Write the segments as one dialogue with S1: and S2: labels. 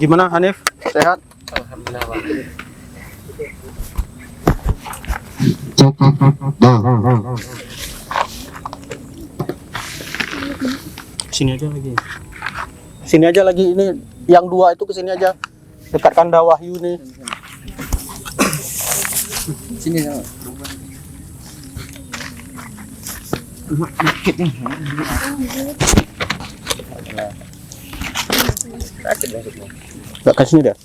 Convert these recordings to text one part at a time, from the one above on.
S1: Gimana Hanif? Sehat? Sini aja lagi. Sini aja lagi, ini yang dua itu kesini aja. Dekat Kanda Wahyu nih.
S2: Sini ya. Sakit maksudnya.
S1: Enggak ke sini dah.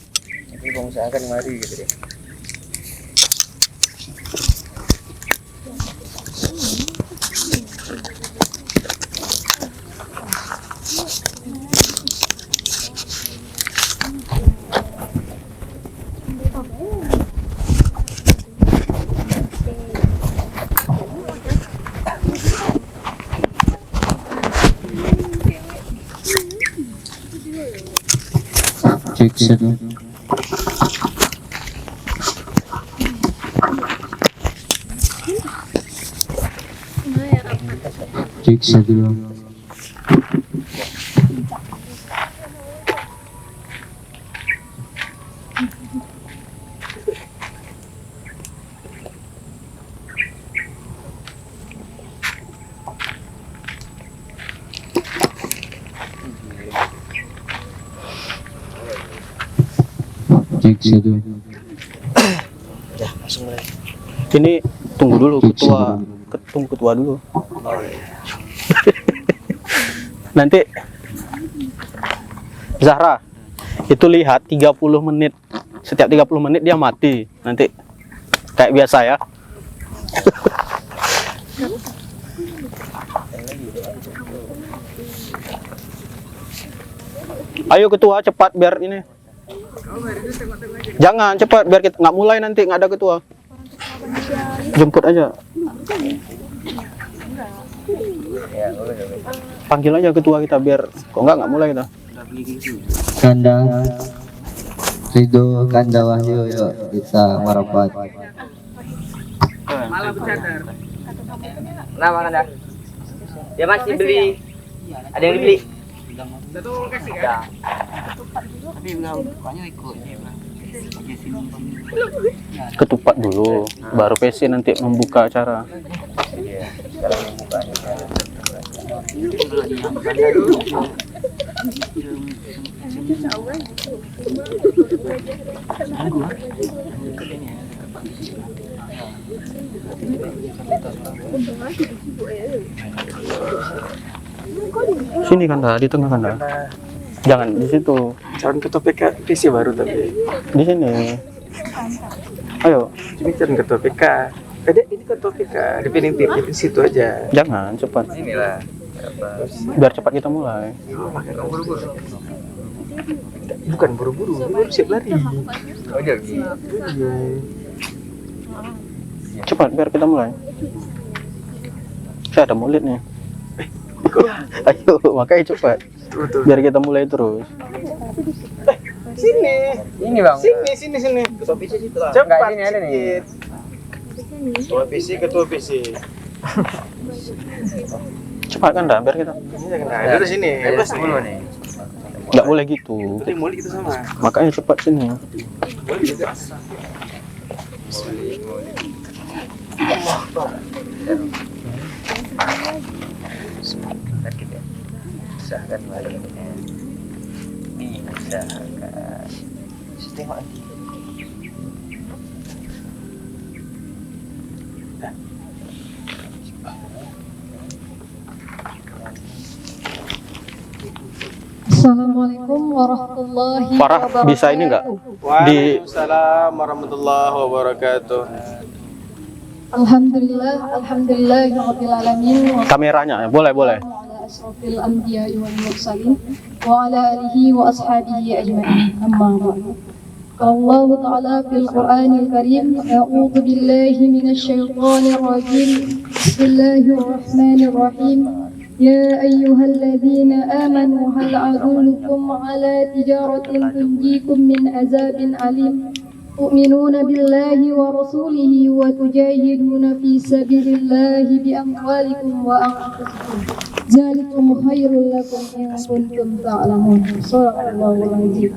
S2: Tapi pengusahakan mari gitu deh.
S3: Cek satu. Cek satu. Cek satu.
S2: Ya, langsung mulai.
S1: Ini tunggu dulu tunggu ketua dulu. Nanti Zahra itu lihat 30 menit. Setiap 30 menit dia mati. Nanti kayak biasa ya. Ayo ketua cepat biar ini. Jangan cepat biar kita nggak mulai nanti nggak ada ketua. Jemput aja.
S2: Ya, boleh.
S1: Panggil aja ketua kita biar kok nggak mulai kita.
S3: Kanda Ridho, Kanda Wahyu, yuk kita merapat.
S2: Malah bercadar. Kenapa Kanda? Dia masih beli. Ada yang dibeli? Satu kasih kan? Tapi bukannya ikut.
S1: Ketupat dulu, baru PC nanti membuka acara.
S2: Iya, sekarang membuka acara.
S1: Sini Kanda, di tengah Kanda. Jangan di situ.
S2: Calon ketua PK PC baru tapi.
S1: Di sini. Ayo,
S2: Ini calon ketua PK. Ini ketua PK definitif di situ aja.
S1: jangan cepat.
S2: Inilah.
S1: Biar cepat kita mulai.
S2: Pakai kamu buru-buru. Bukan buru-buru, baru siap lari. Oh jadi.
S1: Cepat biar kita mulai. Saya ada mulut nih. Ayo, makanya cepat.
S2: Betul.
S1: Biar kita mulai terus.
S2: Sini. Ini bang. Sini.
S4: Ketua PC situ lah.
S2: Cepat ini ada nih.
S4: Ketua PC.
S1: Cepat Kanda, biar kita.
S2: Nah, itu sini. Bebas nih.
S1: Nggak boleh gitu.
S2: Tadi mulai kita sama.
S1: Makanya cepat sini.
S2: Boleh juga. Sebentar kita usahakan mari diusahakan sistem lagi.
S5: Assalamualaikum warahmatullahi
S1: Farah
S5: wabarakatuh.
S1: bisa ini nggak?
S4: Waalaikumsalam warahmatullahi wabarakatuh.
S5: Alhamdulillahirabbil alamin wa
S1: Kameranya, boleh.
S5: ala asrofil anbiya'i wal mursalin wa ala alihi wa ashabihi ajma'in. Amma ba'du. Allah Ta'ala fil Qur'anil Karim, a'udzu billahi minasy syaithanir rajim. Bismillahirrahmanirrahim. يا أيها الذين آمنوا هل أدلكم على تجارة تنجيكم من عذاب أليم تؤمنون بالله ورسوله وتجاهدون في سبيل الله بأموالكم وأنفسكم ذلكم خير لكم إن كنتم تعلمون. Shadaqallahul Azim.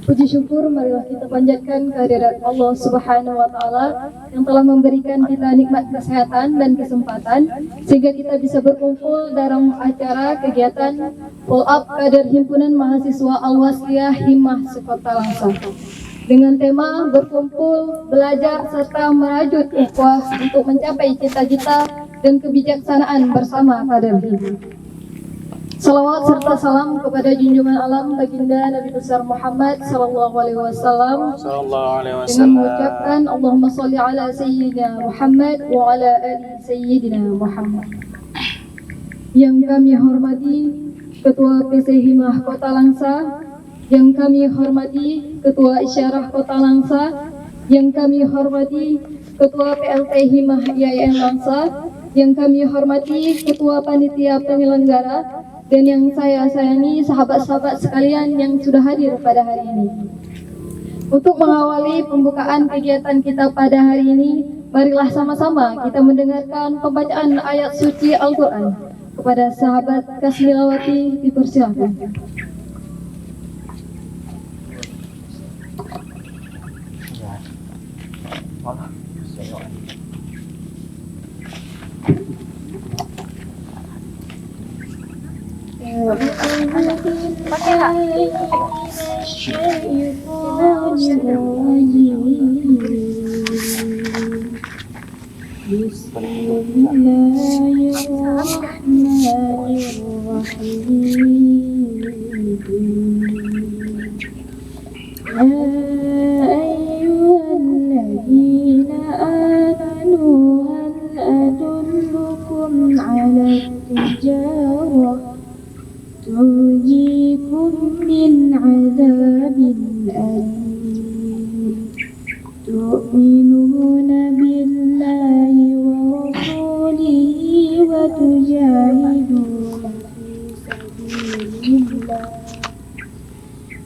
S5: Puji syukur marilah kita panjatkan kehadirat Allah Subhanahu wa taala yang telah memberikan kita nikmat kesehatan dan kesempatan sehingga kita bisa berkumpul dalam acara kegiatan Pull Up Kader Himpunan Mahasiswa Al-Wasliyah Himmah Sekota Langsa dengan tema berkumpul, belajar serta merajut ukhuwah untuk mencapai cita-cita dan kebijaksanaan bersama kader Himpunan. Salawat serta salam kepada junjungan alam baginda Nabi besar Muhammad sallallahu alaihi wasallam dengan mengucapkan Allahumma sholli ala sayyidina Muhammad wa ala ali sayyidina Muhammad. Yang kami hormati Ketua PC Himmah Kota Langsa, yang kami hormati Ketua Isyarah Kota Langsa, yang kami hormati Ketua PLT Himmah IAIN Langsa, yang kami hormati Ketua Panitia Penyelenggara, dan yang saya sayangi sahabat-sahabat sekalian yang sudah hadir pada hari ini. Untuk mengawali pembukaan kegiatan kita pada hari ini, marilah sama-sama kita mendengarkan pembacaan ayat suci Al-Quran. Kepada sahabat Kasmilawati dipersilakan. تنجيكم من عذاب أليم تؤمنون بالله ورسوله وتجاهدون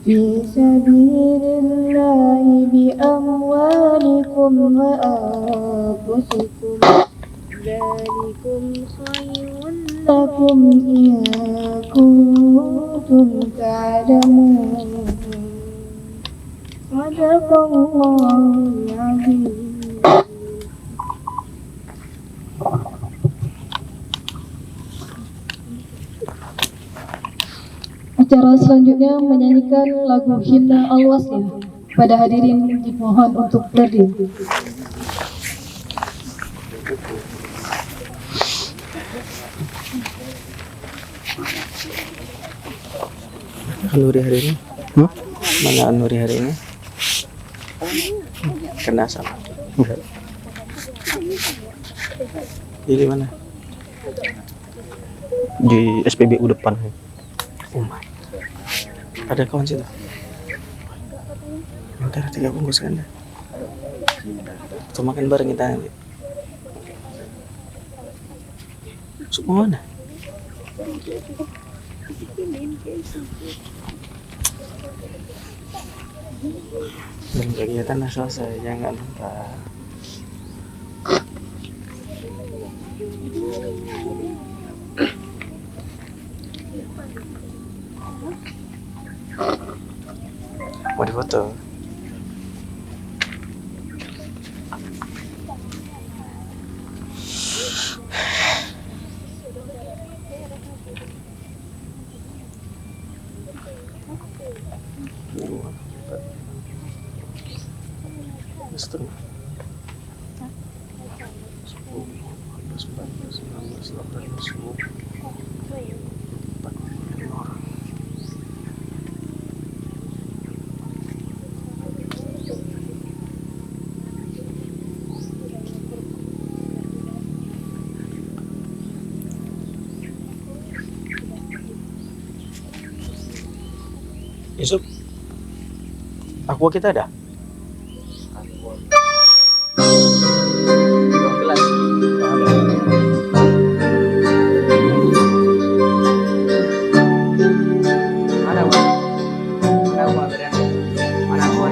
S5: في سبيل الله بأموالكم وأنفسكم ذلكم خير لكم إن كنتم تعلمون. صدق الله العظيم. Acara selanjutnya menyanyikan lagu Himna Al-Wasliyah. Pada hadirin dimohon untuk berdiri.
S4: Nuri hari ini? Mana Nuri hari ini? Kena sama.
S1: Enggak.
S4: Jadi mana?
S1: Di SPBU depan.
S4: Oh my. Ada kawan situ. Ntar 3 bungkus kan dah. Kita makan bareng kita nanti. Semua mana? Dan kegiatan dah selesai, jangan lupa. Mau difoto? Setengah. 10, 14, 15, 16, 18, 19, 20, 40 orang. Yusuf, aqua kita ada?
S2: Mana aqua? Mana aqua? Mana aqua?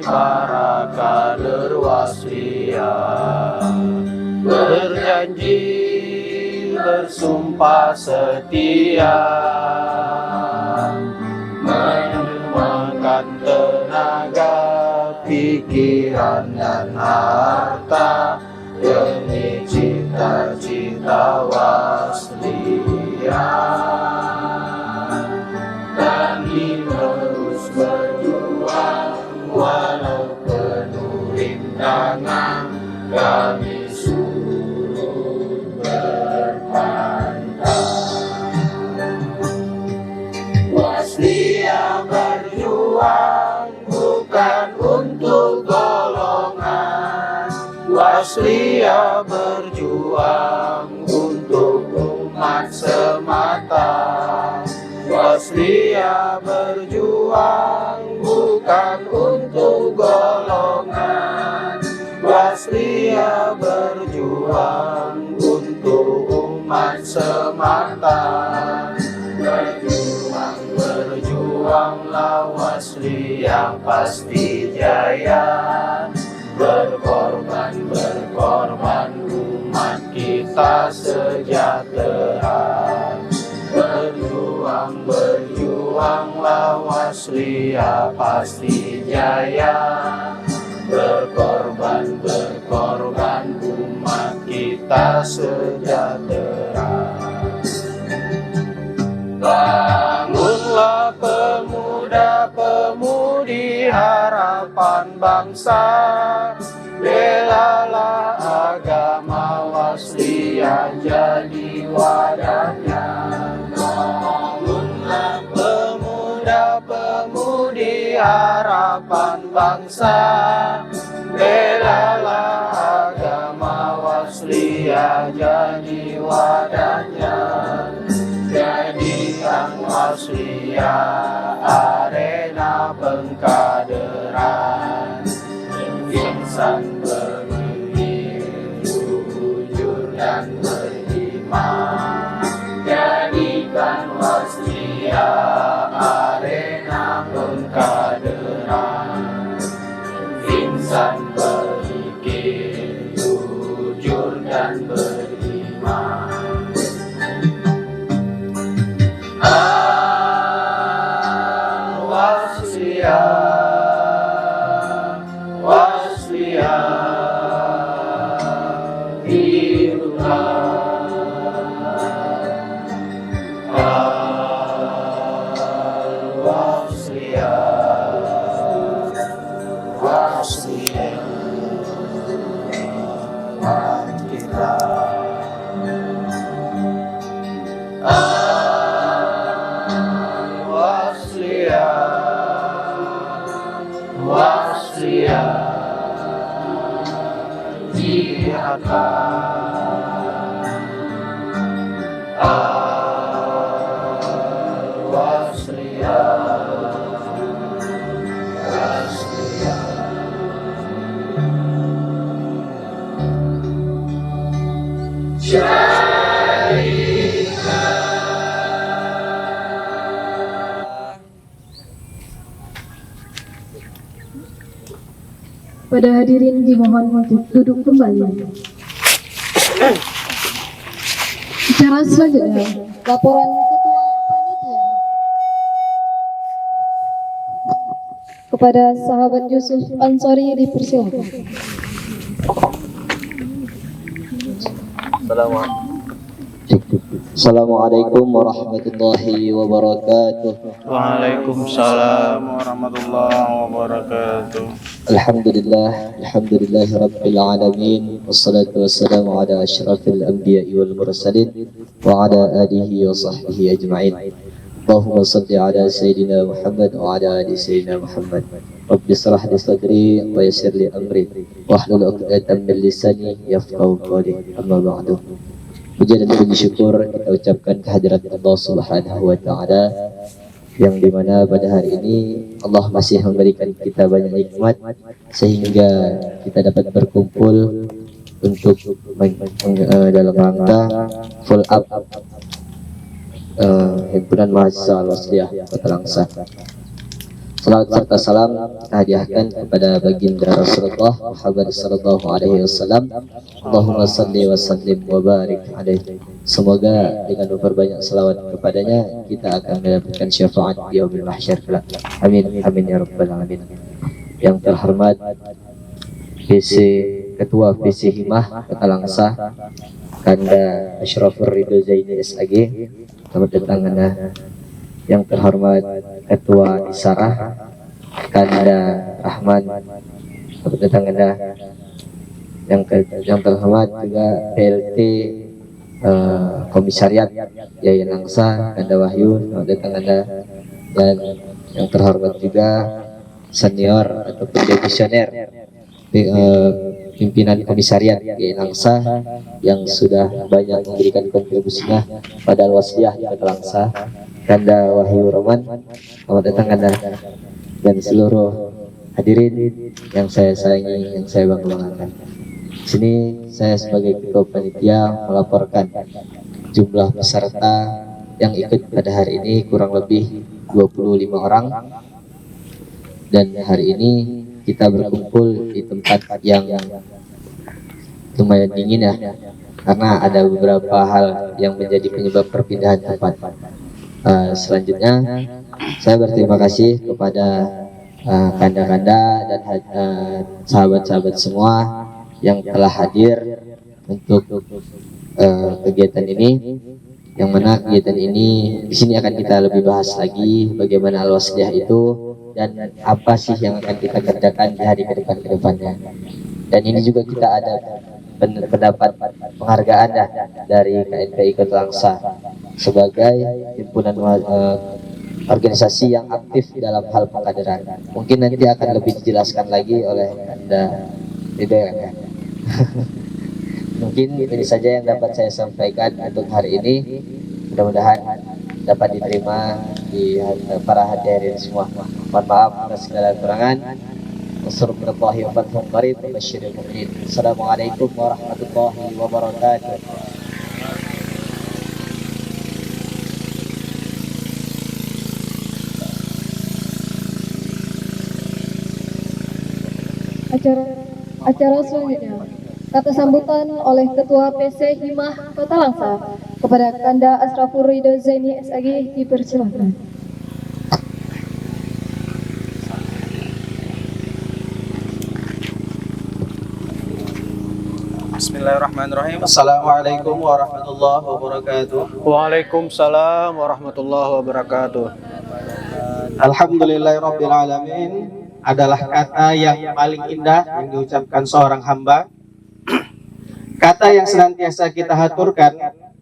S1: Para kader waslia berjanji bersumpah setia menyumbangkan tenaga, pikiran dan harta demi cita-cita waslia. Kami terus berjuang walau penuh rintangan, kami surut berpantang. Waslia berjuang bukan untuk golongan, waslia berjuang untuk umat semata. Waslia berjuang bukan untuk golongan, waslia berjuang untuk umat semata. Berjuanglah waslia pasti jaya. Berkorban umat kita sejahtera. Berjuanglah waslia pasti jaya. Berkorban umat kita sejahtera. Bangunlah pemuda-pemudi harapan bangsa, belalah agama waslia jadi wadahnya. Bangunlah pemuda-pemudi harapan bangsa, belalah agama waslia jadi wadahnya. Jadikan waslia arena pengkaderan, insan berpikir, jujur dan beriman. Jadikan waslia arena pengkaderan, insan berpikir, jujur dan beriman. Waslia, waslia, hiduplah. Waslia, waslia, kita. Waslia, lihatlah. Waslia, waslia.
S5: Pada hadirin dimohon untuk duduk kembali. Acara selanjutnya, laporan Ketua Panitia kepada sahabat Yusuf Ansori dipersilakan.
S3: Assalamualaikum warahmatullahi wabarakatuh.
S1: Waalaikumsalam warahmatullahi wabarakatuh.
S3: Alhamdulillahi rabbil alamin. Wassalatu wassalamu ala asyrafil anbiya'i wal mursalin wa ala alihi wa sahbihi ajma'in. Allahumma salli ala Sayyidina Muhammad wa ala ali Sayyidina Muhammad. Rabbi shrah li sadri wa yassir li amri wahlul 'uqdatam min lisani yafqahu qawli. Amma ba'du. Puja dan puji syukur kita ucapkan kehadirat Allah Subhanahu wa taala yang dimana pada hari ini Allah masih memberikan kita banyak nikmat sehingga kita dapat berkumpul untuk dalam rangka full up himpunan mahasiswa Al-Wasliyah Kota Langsa. Salawat serta salam kita hadiahkan kepada baginda Rasulullah Muhammad sallallahu alaihi wasallam. Allahumma salli wa sallim wa barik alaihi. Semoga dengan memperbanyak salawat kepadanya kita akan mendapatkan syafaat di yaumil mahsyar kelak. Amin amin ya rabbal alamin. Yang terhormat Ketua PC Himah Kota Langsa Kanda Ashrafur Ridho Zaini SAG. Selamat datang Anda. Yang terhormat Ketua Isarah Kanda Rahman. Selamat datang Anda. Yang terhormat juga PLT Komisariat Yayan Langsa Kanda Wahyu. Selamat datang Anda. Dan yang terhormat juga senior ataupun divisioner pimpinan komisariat Yayan Langsa yang sudah banyak memberikan kontribusinya pada Al-Wasliyah Kota Langsa. Kanda Wahyu Roman, selamat datang Anda, dan seluruh hadirin yang saya sayangi, yang saya banggakan. Sini saya sebagai ketua panitia melaporkan jumlah peserta yang ikut pada hari ini kurang lebih 25 orang, dan hari ini kita berkumpul di tempat yang lumayan dingin ya, karena ada beberapa hal yang menjadi penyebab perpindahan tempat. Selanjutnya saya berterima kasih kepada kanda-kanda dan sahabat-sahabat semua yang telah hadir untuk kegiatan ini, yang mana kegiatan ini di sini akan kita lebih bahas lagi bagaimana Al-Wasliyah itu dan apa sih yang akan kita kerjakan di hari ke depannya. Dan ini juga kita ada pendapat penghargaan dari KNPI Kota Langsa sebagai himpunan organisasi yang aktif dalam hal pengkaderan. Mungkin nanti akan lebih dijelaskan lagi oleh Anda ya. Mungkin ini saja yang dapat saya sampaikan untuk hari ini. Mudah-mudahan dapat diterima di para hadirin semua. Mohon maaf atas segala kekurangan. Wassalamualaikum warahmatullahi wabarakatuh.
S5: Acara selanjutnya, kata sambutan oleh Ketua PC Himah Kota Langsa kepada Kanda Ashrafur Ridho Zaini SAG dipersilakan.
S4: Bismillahirrahmanirrahim. Assalamualaikum warahmatullahi wabarakatuh.
S1: Waalaikumsalam warahmatullahi wabarakatuh.
S4: Alhamdulillahirabbil alamin adalah kata yang paling indah yang diucapkan seorang hamba. Kata yang senantiasa kita haturkan,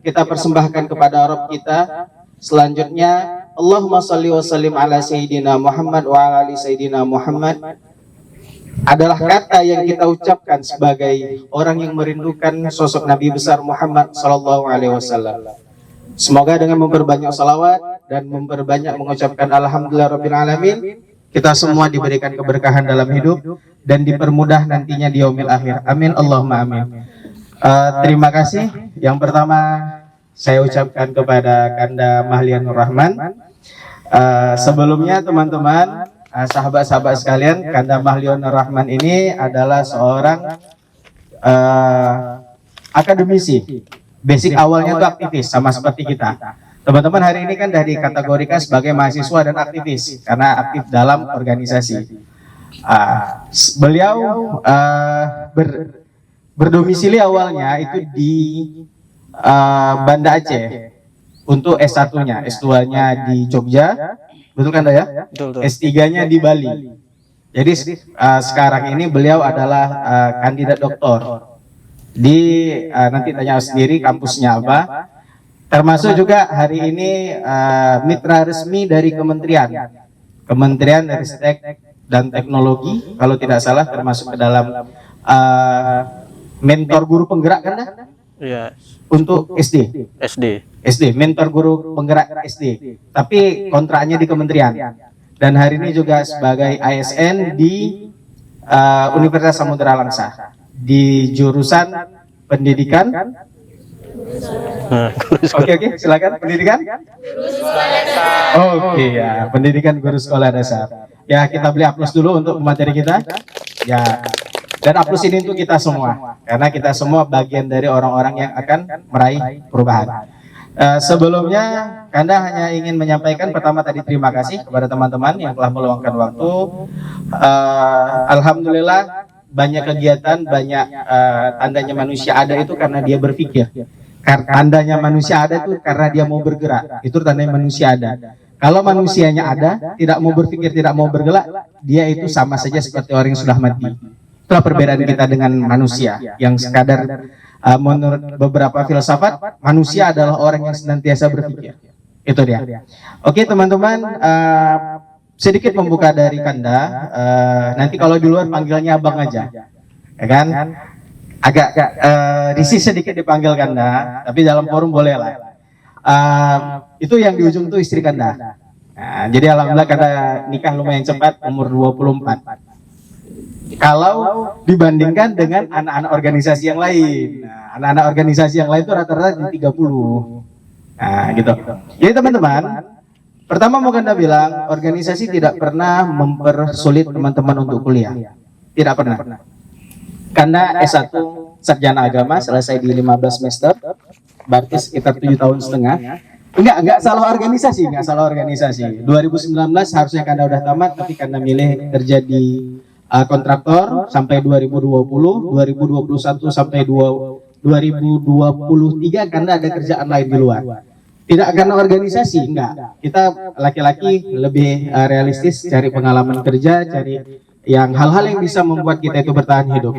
S4: kita persembahkan kepada Rabb kita. Selanjutnya, Allahumma shalli wa sallim ala sayyidina Muhammad wa ala ali sayyidina Muhammad adalah kata yang kita ucapkan sebagai orang yang merindukan sosok Nabi besar Muhammad sallallahu alaihi wasallam. Semoga dengan memperbanyak salawat dan memperbanyak mengucapkan alhamdulillahirabbil alamin, kita semua diberikan keberkahan dalam hidup dan dipermudah nantinya di yaumil akhir. Amin Allahumma amin. Terima kasih. Yang pertama saya ucapkan kepada Kanda Mahlianur Rahman. Sebelumnya teman-teman, sahabat-sahabat sekalian, Kanda Mahlianur Rahman ini adalah seorang akademisi. Basic awalnya itu aktivis, sama seperti kita. Teman-teman hari ini kan dari dikategorikan sebagai mahasiswa dan aktivis karena aktif dalam organisasi. Beliau berdomisili awalnya itu di Banda Aceh untuk S1-nya, S2-nya di Jogja, betul kan ya?
S1: Betul.
S4: S3-nya di Bali. Jadi sekarang ini beliau adalah kandidat doktor di nanti tanya sendiri kampusnya apa. Termasuk juga hari ini mitra resmi dari Kementerian Ristek dan teknologi, kalau tidak salah termasuk ke dalam mentor guru penggerak kan dah?
S1: Iya,
S4: Untuk SD.
S1: SD.
S4: Mentor guru penggerak SD. Tapi kontraknya di kementerian. Dan hari ini juga sebagai ASN di Universitas Samudera Langsa di jurusan pendidikan. Oke, silakan pendidikan. Oke ya, pendidikan guru sekolah dasar. Ya, kita beli aplaus dulu untuk materi kita. Ya, dan aplaus ini untuk kita semua, karena kita semua bagian dari orang-orang yang akan meraih perubahan. Sebelumnya, Kanda hanya ingin menyampaikan pertama tadi terima kasih kepada teman-teman yang telah meluangkan waktu. Alhamdulillah banyak kegiatan, banyak tandanya manusia ada itu karena dia berpikir. Tandanya manusia ada itu karena dia mau bergerak. Itu tandanya manusia ada. Kalau manusianya ada, tidak mau berpikir, tidak mau bergerak, dia itu sama saja seperti orang yang sudah mati. Itulah perbedaan kita dengan manusia yang sekadar menurut beberapa filsafat, manusia adalah orang yang senantiasa berpikir. Itu dia. Oke teman-teman, sedikit membuka dari Kanda. Nanti kalau di luar panggilnya abang aja, ya kan? Agak risih sedikit dipanggil Kanda, tapi dalam forum boleh lah. Itu yang di ujung tuh istri Kanda. Nah, jadi alhamdulillah Kanda nikah lumayan cepat, umur 24. Kalau dibandingkan dengan anak-anak organisasi yang lain, anak-anak organisasi yang lain itu rata-rata di 30. Nah, gitu. Jadi teman-teman, pertama mau Kanda bilang, organisasi tidak pernah mempersulit teman-teman untuk kuliah. Tidak pernah. Karena S1 Sarjana Agama selesai di 15 semester, berarti sekitar 7,5 tahun. Enggak salah organisasi, 2019 harusnya Kanda udah tamat, tapi Kanda milih kerja di kontraktor sampai 2020, 2021 sampai 2023 Kanda ada kerjaan lain di luar. Tidak karena organisasi, enggak. Kita laki-laki lebih realistis, cari pengalaman kerja, cari yang hal-hal yang bisa membuat kita itu bertahan hidup.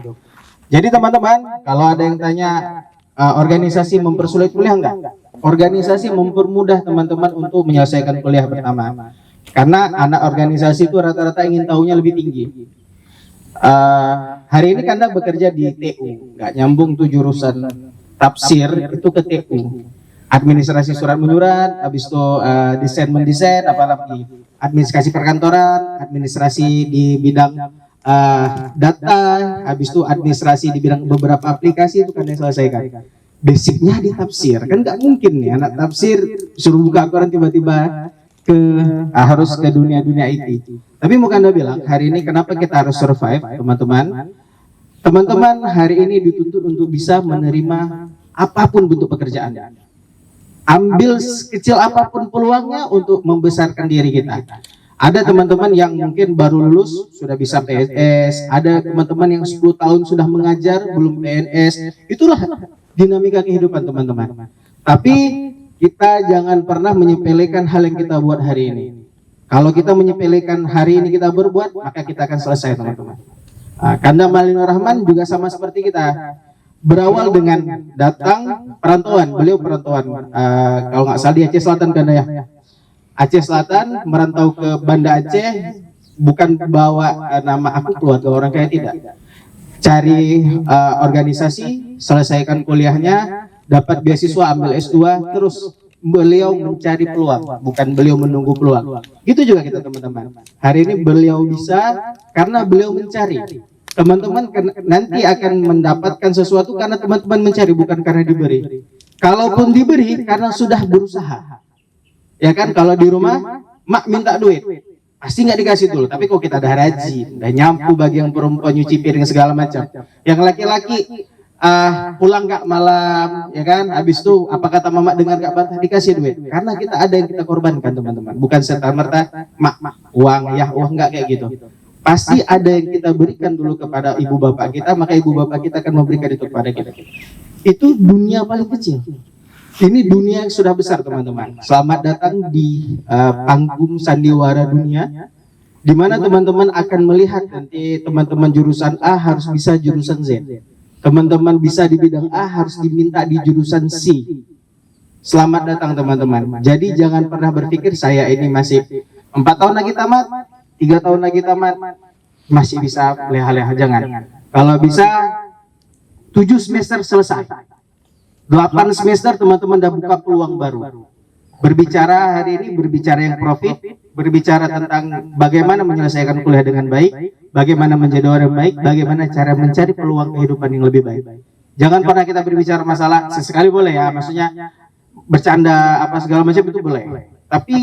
S4: Jadi teman-teman, kalau ada yang tanya organisasi mempersulit kuliah, enggak. Organisasi mempermudah teman-teman untuk menyelesaikan kuliah pertama. Karena anak organisasi itu rata-rata ingin tahunya lebih tinggi. Hari ini Kanda bekerja di TU, nggak nyambung tuh jurusan tafsir itu ke TU. Administrasi surat menyurat, habis itu desain mendesain, apalagi administrasi perkantoran, administrasi di bidang data, habis itu administrasi di bidang beberapa aplikasi itu Kanda selesaikan. Basicnya di tafsir, kan nggak mungkin nih anak tafsir suruh buka Al-Quran tiba-tiba harus ke dunia-dunia IT. Tapi mau Kanda bilang, hari ini kenapa kita harus survive, teman-teman? Teman-teman hari ini dituntut untuk bisa menerima apapun bentuk pekerjaan. Ambil sekecil apapun peluangnya untuk membesarkan diri kita. Ada teman-teman yang mungkin baru lulus sudah bisa PNS, ada teman-teman yang 10 tahun sudah mengajar belum PNS. Itulah dinamika kehidupan teman-teman. Tapi kita jangan pernah menyepelekan hal yang kita buat hari ini. Kalau kita menyepelekan hari ini kita berbuat, maka kita akan selesai teman-teman. Kanda Malinur Rahman juga sama seperti kita. Berawal dengan datang perantauan, beliau perantauan. Kalau nggak salah di Aceh Selatan Kanda ya. Aceh Selatan merantau ke Banda Aceh, bukan bawa nama aku keluarga orang kaya, tidak. Cari organisasi, selesaikan kuliahnya, dapat beasiswa, ambil S2, terus beliau mencari peluang, bukan beliau menunggu peluang. Itu juga kita teman-teman. Hari ini beliau bisa karena beliau mencari. Teman-teman nanti akan mendapatkan sesuatu karena teman-teman mencari, bukan karena diberi. Kalaupun diberi, karena sudah berusaha. Ya kan, kalau di rumah, mak minta duit, pasti nggak dikasih dulu. Tapi kok kita udah rajin, udah nyampu bagi yang perempuan, nyuci piring segala macam. Yang laki-laki pulang nggak malam, ya kan? Habis itu apa kata mama dengar nggak bantah, dikasih duit. Karena kita ada yang kita korbankan teman-teman. Bukan serta-merta mak uang ya uang, nggak kayak gitu. Pasti ada yang kita berikan dulu kepada ibu bapak kita, maka ibu bapak kita akan memberikan itu kepada kita. Itu dunia paling kecil. Ini dunia yang sudah besar teman-teman. Selamat datang di panggung sandiwara dunia, di mana teman-teman akan melihat nanti teman-teman jurusan A harus bisa jurusan Z. Teman-teman bisa di bidang A harus diminta di jurusan C. Selamat datang teman-teman. Jadi jangan pernah berpikir saya ini masih 4 tahun lagi tamat, 3 tahun lagi tamat, masih bisa leha-leha, jangan. Kalau bisa 7 semester selesai, 8 semester teman-teman udah buka peluang baru. Berbicara hari ini, berbicara yang profit, berbicara tentang bagaimana menyelesaikan kuliah dengan baik, bagaimana menjadi orang baik, bagaimana cara mencari peluang kehidupan yang lebih baik. Jangan pernah kita berbicara masalah, sesekali boleh ya, maksudnya bercanda apa segala macam itu boleh. Tapi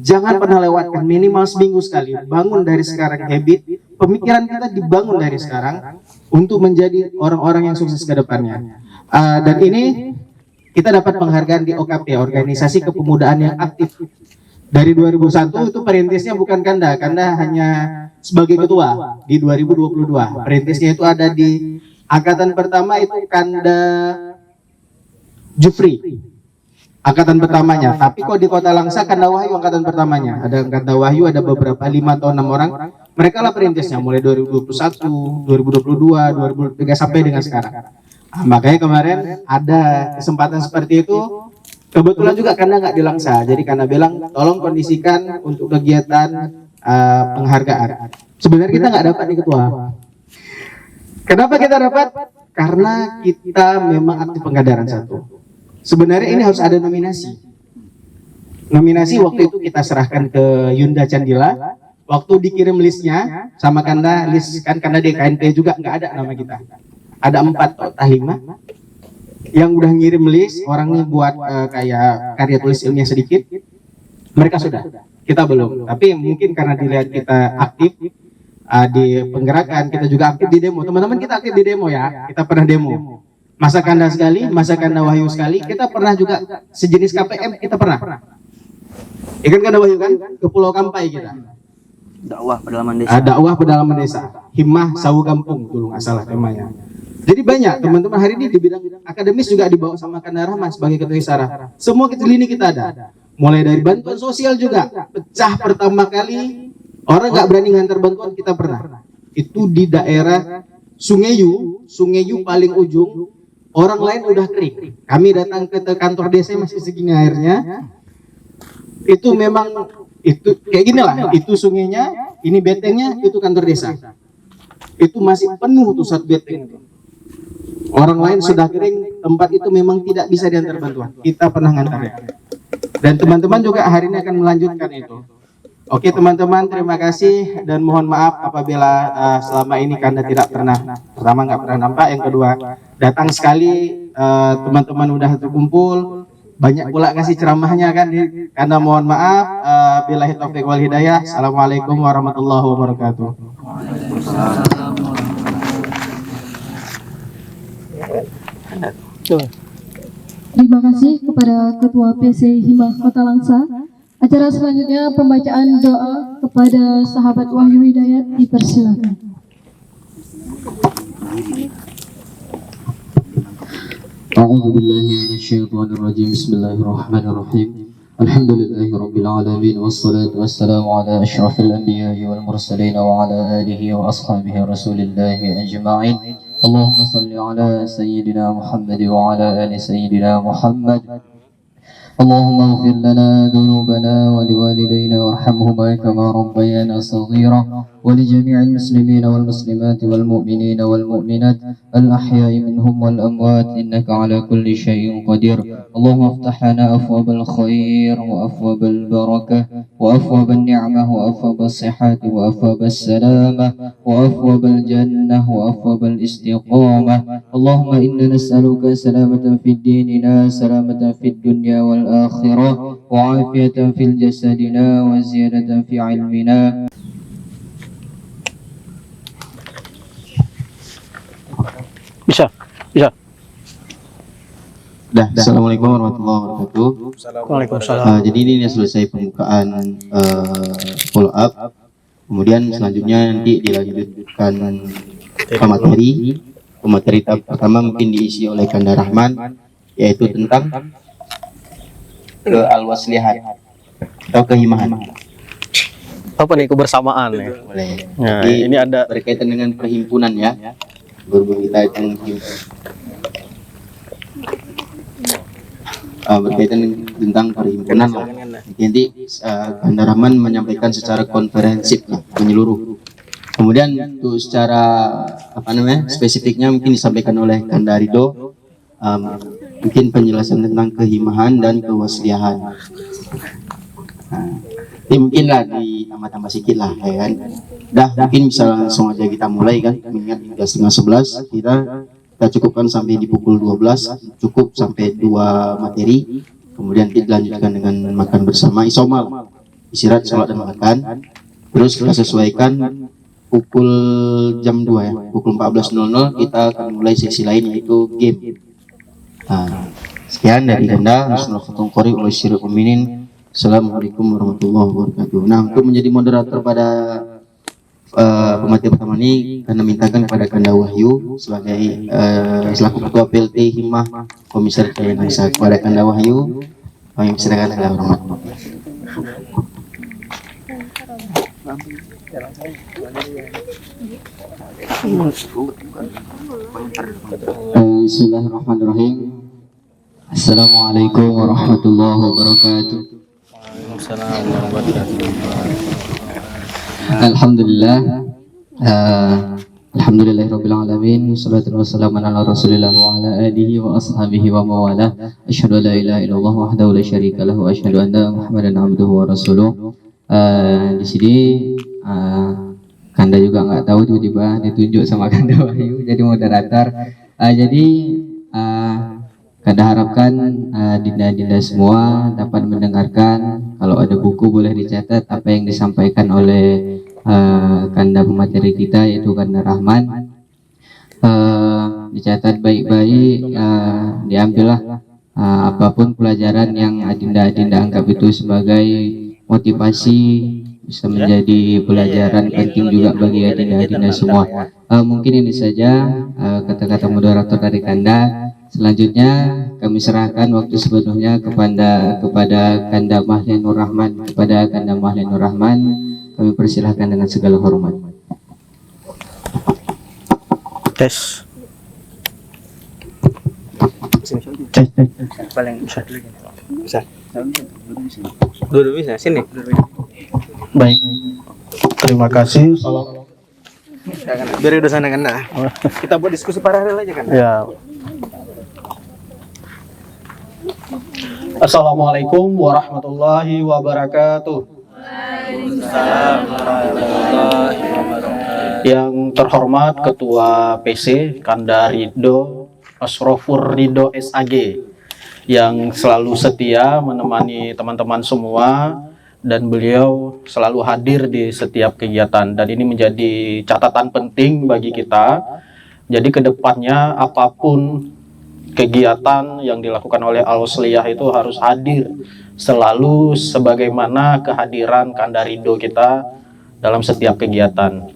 S4: jangan pernah lewatkan, minimal seminggu sekali. Bangun dari sekarang habit, pemikiran kita dibangun dari sekarang untuk menjadi orang-orang yang sukses ke depannya. Dan ini kita dapat penghargaan di OKP, Organisasi Kepemudaan yang Aktif. Dari 2001 itu perintisnya bukan Kanda hanya sebagai ketua di 2022. Perintisnya itu ada di angkatan pertama itu Kanda Jufri, angkatan pertamanya. Tapi kok di Kota Langsa Kanda Wahyu angkatan pertamanya. Ada Kanda Wahyu, ada beberapa 5 atau 6 orang. Mereka lah perintisnya mulai 2021, 2022, 2023 sampai dengan sekarang. Makanya kemarin ada kesempatan seperti itu. Kebetulan juga karena nggak di Langsa, jadi karena bilang tolong kondisikan untuk kegiatan penghargaan. Sebenarnya kita nggak dapat di ketua. Kenapa kita dapat? Karena kita memang aktif Penggadaran 1. Sebenarnya ini harus ada nominasi. Nominasi waktu itu kita serahkan ke Yunda Candila. Waktu dikirim listnya sama Kanda, list kan karena di KNP juga nggak ada nama kita. Ada 4 atau 5 yang udah ngirim list, orangnya buat kayak karya tulis ilmiah sedikit. Mereka sudah, kita belum. Tapi mungkin karena dilihat kita aktif di penggerakan, kita juga aktif di demo. Teman-teman kita aktif di demo ya, kita pernah demo. Masa Kanda sekali, masa Kanda Wahyu sekali, kita pernah juga sejenis KPM, kita pernah. Ikan Kanda Wahyu kan, ke Pulau Kampai kita.
S2: Dakwah pedalaman desa.
S4: Dakwah pedalaman desa, Himmah Sawu Kampung dulu nggak salah temanya. Jadi banyak teman-teman hari ini di bidang akademis juga dibawa sama Kanda Rahman sebagai ketua Isara. Semua lini kita ada. Mulai dari bantuan sosial juga. Pecah pertama kali orang nggak berani ngantar bantuan, kita pernah. Itu di daerah Sungai Yu paling ujung. Orang lain udah kering. Kami datang ke kantor desa masih segini airnya. Itu memang itu kayak gini lah. Itu sungainya, ini betengnya, itu kantor desa. Itu masih penuh tuh satu beteng itu. Orang lain sudah kering, tempat itu memang tidak bisa diantar bantuan. Kita pernah ngantar ya. Dan teman-teman juga hari ini akan melanjutkan itu. Oke teman-teman, terima kasih dan mohon maaf apabila selama ini Kanda tidak pernah, pertama nggak pernah nampak, yang kedua datang sekali teman-teman udah terkumpul, banyak pula kasih ceramahnya kan. Kanda mohon maaf. Billahi taufiq wal hidayah. Assalamualaikum warahmatullahi wabarakatuh.
S5: Terima kasih kepada Ketua PC Himmah Kota Langsa. Acara selanjutnya pembacaan doa kepada sahabat Wahyu Hidayat, dipersilakan.
S6: أعوذ بالله من الشيطان الرجيم بسم الله الرحمن الرحيم الحمد لله رب العالمين والصلاة والسلام على أشرف الأنبياء والمرسلين وعلى آله وأصحابه رسول الله أجمعين اللهم صل على سيدنا محمد وعلى آل سيدنا محمد اللهم اغفر لنا ذنوبنا ولوالدينا وارحمهما كما ربيانا صغيرا ولجميع المسلمين والمسلمات والمؤمنين والمؤمنات الأحياء منهم والأموات إنك على كل شيء قدير اللهم افتح لنا أبواب الخير وأبواب البركة وأبواب النعمة وأبواب الصحة وأبواب السلامة وأبواب الجنة وأبواب الاستقامة اللهم إنا نسألك سلامة في ديننا سلامة في الدنيا والآخرة وعافية في جسدنا وزيادة في علمنا
S1: Bisa.
S4: Assalamualaikum warahmatullahi wabarakatuh.
S1: Waalaikumsalam.
S4: Jadi ini selesai pembukaan follow up. Kemudian selanjutnya nanti dilanjutkan pemateri tahap pertama mungkin diisi oleh Kanda Rahman, yaitu tentang ke-alwaslihat atau kehimahan.
S1: Apa nih kebersamaan nih?
S4: Boleh.
S1: Nah,
S4: Jadi,
S1: ini ada
S4: berkaitan dengan perhimpunan ya. Berhubung kita itu berkaitan tentang perhimpunan lah. Nanti Kanda Rahman menyampaikan secara konferensif lah. menyeluruh. Kemudian untuk secara spesifiknya mungkin disampaikan oleh Kanda Ridho, mungkin penjelasan tentang kehimahan dan kewasliahan. Ini mungkin lah ditambah-tambah sedikit lah, ya kan. Mungkin bisa langsung aja kita mulai kan, mengingat hingga setengah 11 kita cukupkan sampai di pukul 12, cukup sampai 2 materi, kemudian kita lanjutkan dengan makan bersama, isomal, istirahat, sholat dan makan. Terus kita sesuaikan pukul jam 2 ya, pukul 14.00 kita akan mulai sesi lain yaitu game. Sekian dari Kanda. Assalamualaikum warahmatullahi wabarakatuh. Nah, untuk menjadi moderator pada pemateri pertama ini, Kanda mintakan kepada Kanda Wahyu sebagai selaku ketua PLT Himmah Komisaris Jaya Nangsa. Kepada Kanda Wahyu kami persilakan dengan hormat.
S6: Bismillahirrahmanirrahim. Assalamualaikum warahmatullahi wabarakatuh. Alhamdulillah, alhamdulillahirabbil alamin, wassalatu wassalamu ala rasulillah wa ala alihi wa ashabihi wa mawalah. Asyhadu an la ilaha illallah wahdahu la syarika lahu wa asyhadu anna Muhammadan abduhu wa rasuluh. Di sini Kanda juga nggak tahu, tiba-tiba ditunjuk sama Kanda Wahyu jadi moderator. Jadi Kanda harapkan dinda-dinda semua dapat mendengarkan. Kalau ada buku boleh dicatat apa yang disampaikan oleh Kanda pemateri kita yaitu Kanda Rahman. Dicatat baik-baik, diambillah apapun pelajaran yang adinda-adinda anggap itu sebagai motivasi, bisa menjadi pelajaran penting juga bagi adinda-adinda semua. Mungkin ini saja kata-kata moderator dari Kanda. Selanjutnya kami serahkan waktu sepenuhnya kepada Kanda Mahlenur Rahman. Kepada Kanda Mahlenur Rahman kami persilahkan dengan segala hormat.
S1: Tes.
S2: Paling bisa dulu. Bisa. Dulu bisa sini.
S4: Baik. Terima kasih.
S2: Biar udah sana kan. Kita buat diskusi paralel aja kan.
S1: Ya.
S4: Assalamualaikum warahmatullahi wabarakatuh. Yang terhormat Ketua PC Kanda Ridho Asrofur Ridho SAG yang selalu setia menemani teman-teman semua, dan beliau selalu hadir di setiap kegiatan, dan ini menjadi catatan penting bagi kita. Jadi kedepannya apapun kegiatan yang dilakukan oleh Al-Wasliyah itu harus hadir selalu sebagaimana kehadiran Kanda Ridho kita dalam setiap kegiatan.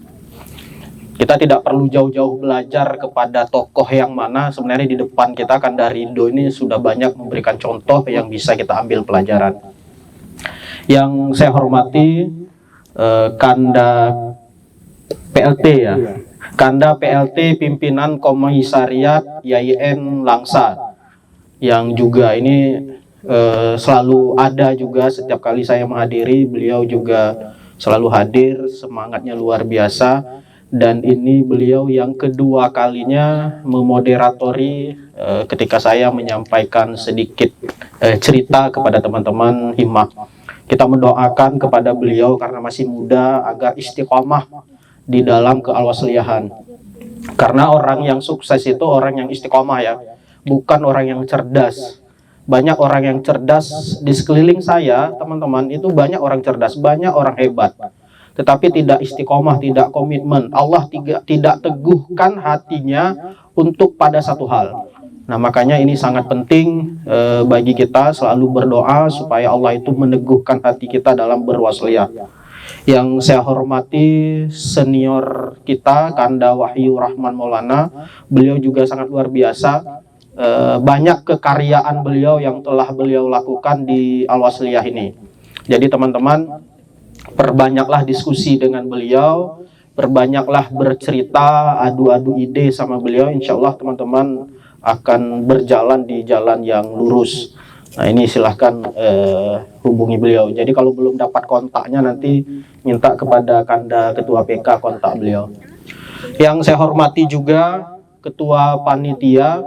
S4: Kita tidak perlu jauh-jauh belajar kepada tokoh yang mana, sebenarnya di depan kita Kanda Ridho ini sudah banyak memberikan contoh yang bisa kita ambil pelajaran. Yang saya hormati Kanda PLT ya, Kanda PLT Pimpinan Komisariat YIN Langsa, yang juga ini selalu ada juga setiap kali saya menghadiri, beliau juga selalu hadir, semangatnya luar biasa. Dan ini beliau yang kedua kalinya memoderatori ketika saya menyampaikan sedikit cerita kepada teman-teman Himmah. Kita mendoakan kepada beliau karena masih muda agar istiqomah di dalam kealwasliyahan. Karena orang yang sukses itu orang yang istiqomah ya, bukan orang yang cerdas. Banyak orang yang cerdas di sekeliling saya, teman-teman, itu banyak orang cerdas, banyak orang hebat. Tetapi tidak istiqomah, tidak komitmen. Allah tidak teguhkan hatinya untuk pada satu hal. Nah, makanya ini sangat penting bagi kita selalu berdoa supaya Allah itu meneguhkan hati kita dalam berwasliyah. Yang saya hormati senior kita Kanda Wahyu Rahman Maulana, beliau juga sangat luar biasa. Banyak kekaryaan beliau yang telah beliau lakukan di Al-Wasliyah ini. Jadi teman-teman, perbanyaklah diskusi dengan beliau, perbanyaklah bercerita, adu-adu ide sama beliau. Insya Allah teman-teman akan berjalan di jalan yang lurus.
S1: Nah ini silahkan hubungi beliau. Jadi kalau belum dapat kontaknya nanti minta kepada Kanda Ketua PK kontak beliau. Yang saya hormati juga Ketua Panitia,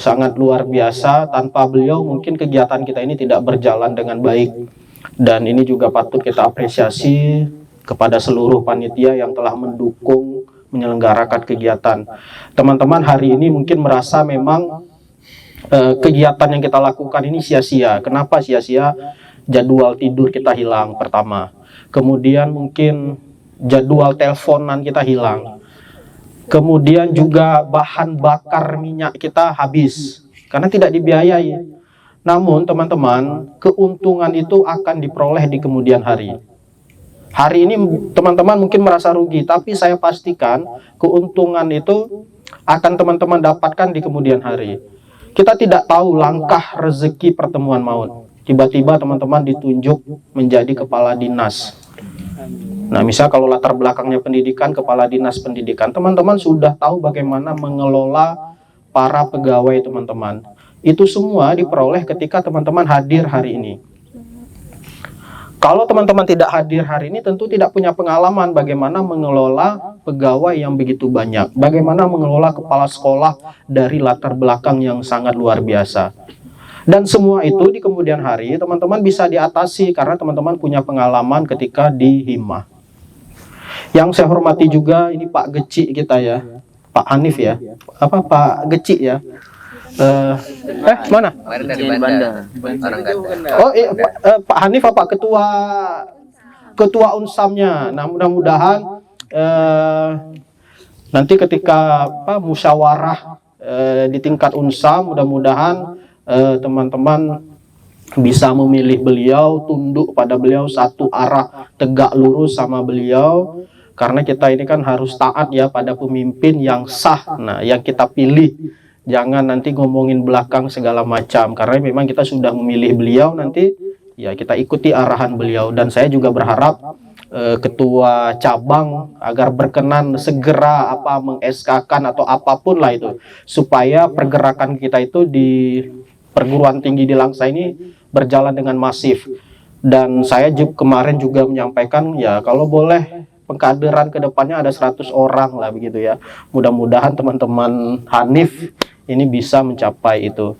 S1: sangat luar biasa. Tanpa beliau mungkin kegiatan kita ini tidak berjalan dengan baik. Dan ini juga patut kita apresiasi kepada seluruh panitia yang telah mendukung menyelenggarakan kegiatan. Teman-teman hari ini mungkin merasa memang kegiatan yang kita lakukan ini sia-sia. Kenapa sia-sia? Jadwal tidur kita hilang pertama. Kemudian mungkin jadwal teleponan kita hilang. Kemudian juga bahan bakar minyak kita habis karena tidak dibiayai. Namun teman-teman, keuntungan itu akan diperoleh di kemudian hari. Hari ini teman-teman mungkin merasa rugi, tapi saya pastikan keuntungan itu akan teman-teman dapatkan di kemudian hari. Kita tidak tahu langkah rezeki pertemuan maut. Tiba-tiba teman-teman ditunjuk menjadi kepala dinas. Nah, misal kalau latar belakangnya pendidikan, kepala dinas pendidikan, teman-teman sudah tahu bagaimana mengelola para pegawai teman-teman. Itu semua diperoleh ketika teman-teman hadir hari ini. Kalau teman-teman tidak hadir hari ini, tentu tidak punya pengalaman bagaimana mengelola pegawai yang begitu banyak. Bagaimana mengelola kepala sekolah dari latar belakang yang sangat luar biasa. Dan semua itu di kemudian hari, teman-teman bisa diatasi karena teman-teman punya pengalaman ketika di Himah. Yang saya hormati juga, ini Pak Geci kita ya. Pak Hanif ya. Apa Pak Geci ya? Mana?
S2: Kemarin dari Banda. Orang Ganda.
S1: Oh iya, Pak Hanif apa ketua unsamnya. Nah mudah-mudahan nanti ketika musyawarah di tingkat unsam, mudah-mudahan teman-teman bisa memilih beliau, tunduk pada beliau, satu arah, tegak lurus sama beliau. Karena kita ini kan harus taat ya pada pemimpin yang sah. Nah yang kita pilih. Jangan nanti ngomongin belakang segala macam, karena memang kita sudah memilih beliau, nanti ya kita ikuti arahan beliau. Dan saya juga berharap ketua cabang agar berkenan segera meng-SK-kan atau apapun lah itu, supaya pergerakan kita itu di perguruan tinggi di Langsa ini berjalan dengan masif. Dan saya kemarin juga menyampaikan ya kalau boleh pengkaderan ke depannya ada 100 orang lah begitu ya. Mudah-mudahan teman-teman Hanif ini bisa mencapai itu.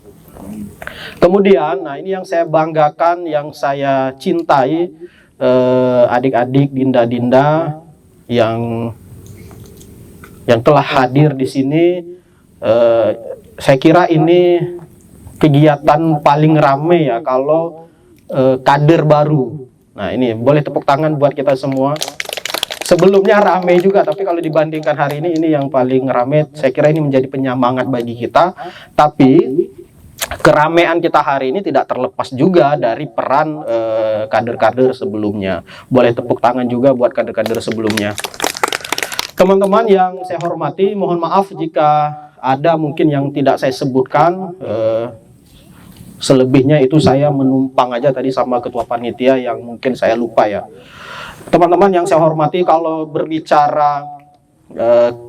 S1: Kemudian, nah ini yang saya banggakan, yang saya cintai, adik-adik, dinda-dinda yang telah hadir di sini. Saya kira ini kegiatan paling rame ya kalau kader baru. Nah ini boleh tepuk tangan buat kita semua. Sebelumnya rame juga, tapi kalau dibandingkan hari ini yang paling rame. Saya kira ini menjadi penyemangat bagi kita. Tapi keramaian kita hari ini tidak terlepas juga dari peran kader-kader sebelumnya. Boleh tepuk tangan juga buat kader-kader sebelumnya. Teman-teman yang saya hormati, mohon maaf jika ada mungkin yang tidak saya sebutkan. Selebihnya itu saya menumpang aja tadi sama ketua panitia yang mungkin saya lupa ya. Teman-teman yang saya hormati, kalau berbicara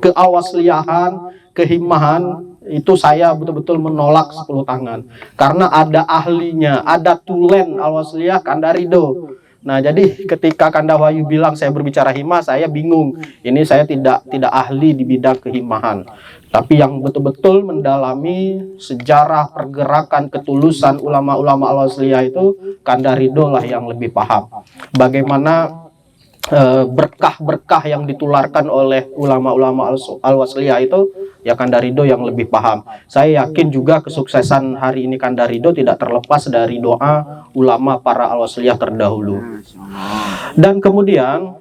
S1: keawasliahan, kehimahan, itu saya betul-betul menolak 10 tangan. Karena ada ahlinya, ada tulen alwasliyah Kanda Ridho. Nah, jadi ketika Kanda Wahyu bilang saya berbicara himah, saya bingung. Ini saya tidak ahli di bidang kehimahan. Tapi yang betul-betul mendalami sejarah pergerakan ketulusan ulama-ulama alwasliyah itu Kanda Ridho lah yang lebih paham. Bagaimana berkah-berkah yang ditularkan oleh ulama-ulama al-wasliyah itu ya Kanda Ridho yang lebih paham. Saya yakin juga kesuksesan hari ini Kanda Ridho tidak terlepas dari doa ulama para al-wasliyah terdahulu. Dan kemudian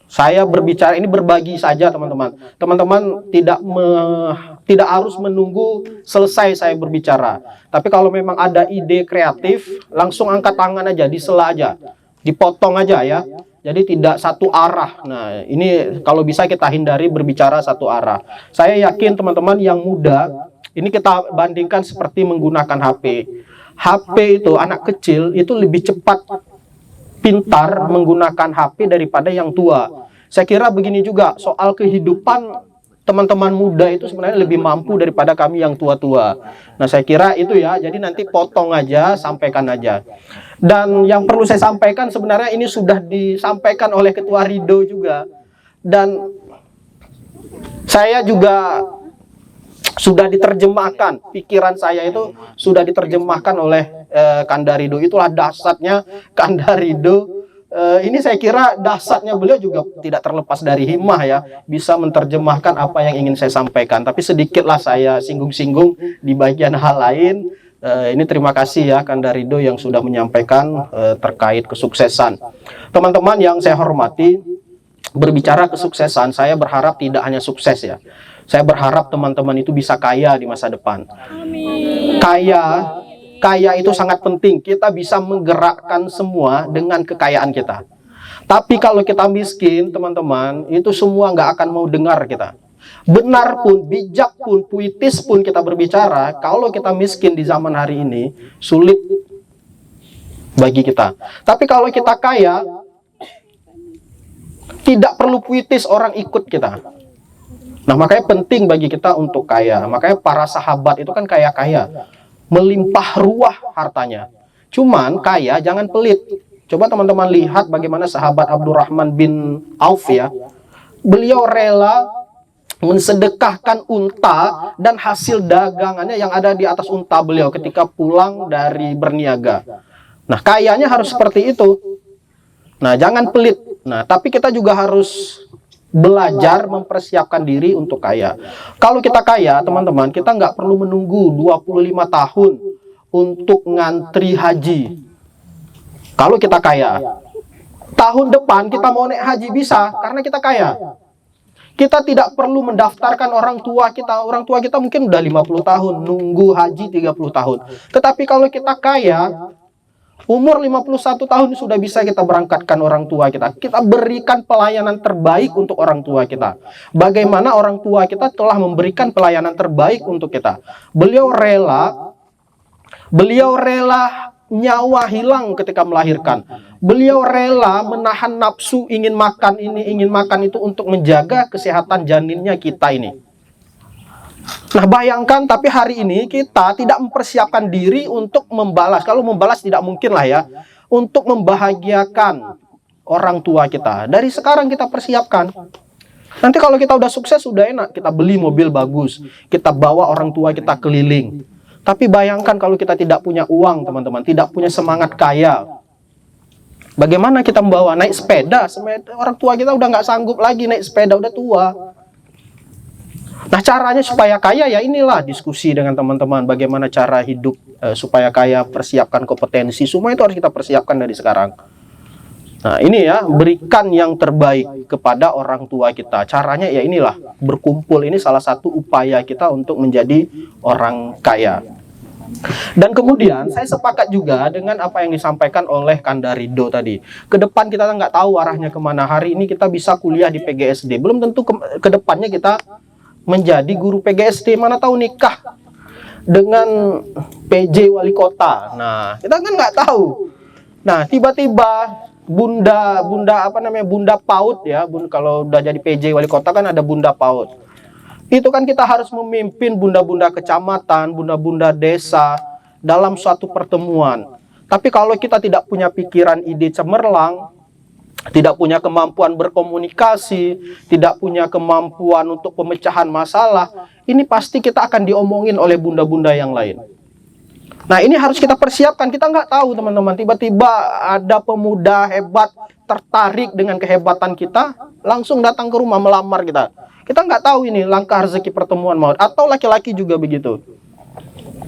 S1: saya berbicara ini berbagi saja teman-teman. Teman-teman tidak harus menunggu selesai saya berbicara. Tapi kalau memang ada ide kreatif, langsung angkat tangan aja, disela aja, dipotong aja ya. Jadi tidak satu arah. Nah, ini kalau bisa kita hindari berbicara satu arah. Saya yakin teman-teman yang muda, ini kita bandingkan seperti menggunakan HP. HP itu anak kecil itu lebih cepat pintar menggunakan HP daripada yang tua. Saya kira begini juga soal kehidupan teman-teman muda itu sebenarnya lebih mampu daripada kami yang tua-tua. Nah, saya kira itu ya. Jadi nanti potong aja, sampaikan aja. Dan yang perlu saya sampaikan sebenarnya ini sudah disampaikan oleh Ketua Ridho juga. Dan saya juga sudah diterjemahkan, pikiran saya itu sudah diterjemahkan oleh Kanda Ridho. Itulah dahsyatnya Kanda Ridho. Ini saya kira dahsyatnya beliau juga tidak terlepas dari himmah ya, bisa menerjemahkan apa yang ingin saya sampaikan. Tapi sedikitlah saya singgung-singgung di bagian hal lain. Ini terima kasih ya Kanda Ridho yang sudah menyampaikan terkait kesuksesan. Teman-teman yang saya hormati, berbicara kesuksesan, saya berharap tidak hanya sukses ya. Saya berharap teman-teman itu bisa kaya di masa depan. Amin. Kaya itu sangat penting. Kita bisa menggerakkan semua dengan kekayaan kita. Tapi kalau kita miskin, teman-teman, itu semua nggak akan mau dengar kita. Benar pun, bijak pun, puitis pun kita berbicara, kalau kita miskin di zaman hari ini, sulit bagi kita. Tapi kalau kita kaya, tidak perlu puitis orang ikut kita. Nah, makanya penting bagi kita untuk kaya. Makanya para sahabat itu kan kaya-kaya, melimpah ruah hartanya. Cuman kaya jangan pelit. Coba teman-teman lihat bagaimana sahabat Abdurrahman bin Auf ya. Beliau rela mensedekahkan unta dan hasil dagangannya yang ada di atas unta beliau ketika pulang dari berniaga. Nah, kayanya harus seperti itu. Nah, jangan pelit. Nah, tapi kita juga harus belajar mempersiapkan diri untuk kaya. Kalau kita kaya, teman-teman, kita nggak perlu menunggu 25 tahun untuk ngantri haji. Kalau kita kaya, tahun depan kita mau naik haji bisa, karena kita kaya. Kita tidak perlu mendaftarkan orang tua kita. Orang tua kita mungkin udah 50 tahun, nunggu haji 30 tahun. Tetapi kalau kita kaya, umur 51 tahun sudah bisa kita berangkatkan orang tua kita. Kita berikan pelayanan terbaik untuk orang tua kita. Bagaimana orang tua kita telah memberikan pelayanan terbaik untuk kita. Beliau rela nyawa hilang ketika melahirkan. Beliau rela menahan nafsu ingin makan ini, ingin makan itu untuk menjaga kesehatan janinnya kita ini. Nah, bayangkan tapi hari ini kita tidak mempersiapkan diri untuk membalas. Kalau membalas tidak mungkin lah ya. Untuk membahagiakan orang tua kita. Dari sekarang kita persiapkan. Nanti kalau kita udah sukses, sudah enak. Kita beli mobil bagus. Kita bawa orang tua kita keliling. Tapi bayangkan kalau kita tidak punya uang, teman-teman. Tidak punya semangat kaya. Bagaimana kita membawa? Naik sepeda. Orang tua kita udah nggak sanggup lagi naik sepeda. Udah tua. Nah, caranya supaya kaya ya inilah diskusi dengan teman-teman. Bagaimana cara hidup supaya kaya, persiapkan kompetensi. Semua itu harus kita persiapkan dari sekarang. Nah, ini ya, berikan yang terbaik kepada orang tua kita. Caranya ya inilah, berkumpul. Ini salah satu upaya kita untuk menjadi orang kaya. Dan kemudian saya sepakat juga dengan apa yang disampaikan oleh Kanda Ridho tadi. Ke depan kita nggak tahu arahnya kemana. Hari ini kita bisa kuliah di PGSD. Belum tentu ke depannya kita menjadi guru PGSD, mana tahu nikah dengan PJ wali kota. Nah, kita kan nggak tahu. Nah, tiba-tiba bunda PAUD ya, kalau udah jadi PJ wali kota kan ada bunda PAUD. Itu kan kita harus memimpin bunda-bunda kecamatan, bunda-bunda desa dalam suatu pertemuan. Tapi kalau kita tidak punya pikiran ide cemerlang, tidak punya kemampuan berkomunikasi, tidak punya kemampuan untuk pemecahan masalah, ini pasti kita akan diomongin oleh bunda-bunda yang lain. Nah, ini harus kita persiapkan. Kita nggak tahu, teman-teman, tiba-tiba ada pemuda hebat tertarik dengan kehebatan kita, langsung datang ke rumah melamar kita. Kita nggak tahu ini langkah rezeki pertemuan maut, atau laki-laki juga begitu.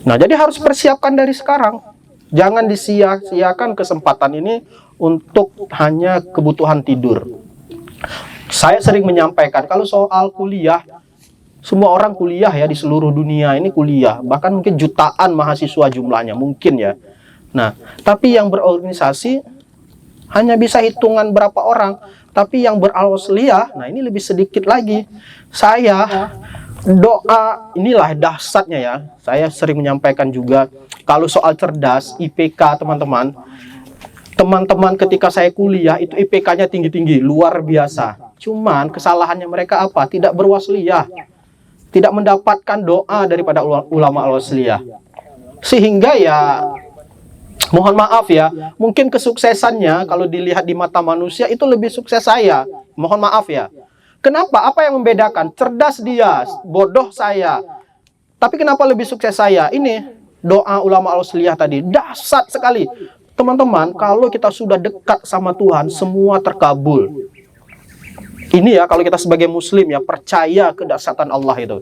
S1: Nah, jadi harus persiapkan dari sekarang. Jangan disia-siakan kesempatan ini untuk hanya kebutuhan tidur. Saya sering menyampaikan, kalau soal kuliah, semua orang kuliah ya di seluruh dunia ini kuliah. Bahkan mungkin jutaan mahasiswa jumlahnya, mungkin ya. Nah, tapi yang berorganisasi hanya bisa hitungan berapa orang. Tapi yang beralwasliyah, nah ini lebih sedikit lagi. Saya doa, inilah dahsyatnya ya. Saya sering menyampaikan juga, kalau soal cerdas, IPK teman-teman ketika saya kuliah itu IPK-nya tinggi-tinggi, luar biasa. Cuman kesalahannya mereka apa? Tidak berwasliyah, tidak mendapatkan doa daripada ulama al-wasliyah. Sehingga ya mohon maaf ya, mungkin kesuksesannya kalau dilihat di mata manusia itu lebih sukses saya. Mohon maaf ya. Kenapa? Apa yang membedakan? Cerdas dia, bodoh saya. Tapi kenapa lebih sukses saya? Ini doa ulama al-wasliyah tadi, dahsyat sekali. Teman-teman, kalau kita sudah dekat sama Tuhan, semua terkabul. Ini ya, kalau kita sebagai muslim ya, percaya kedahsyatan Allah itu.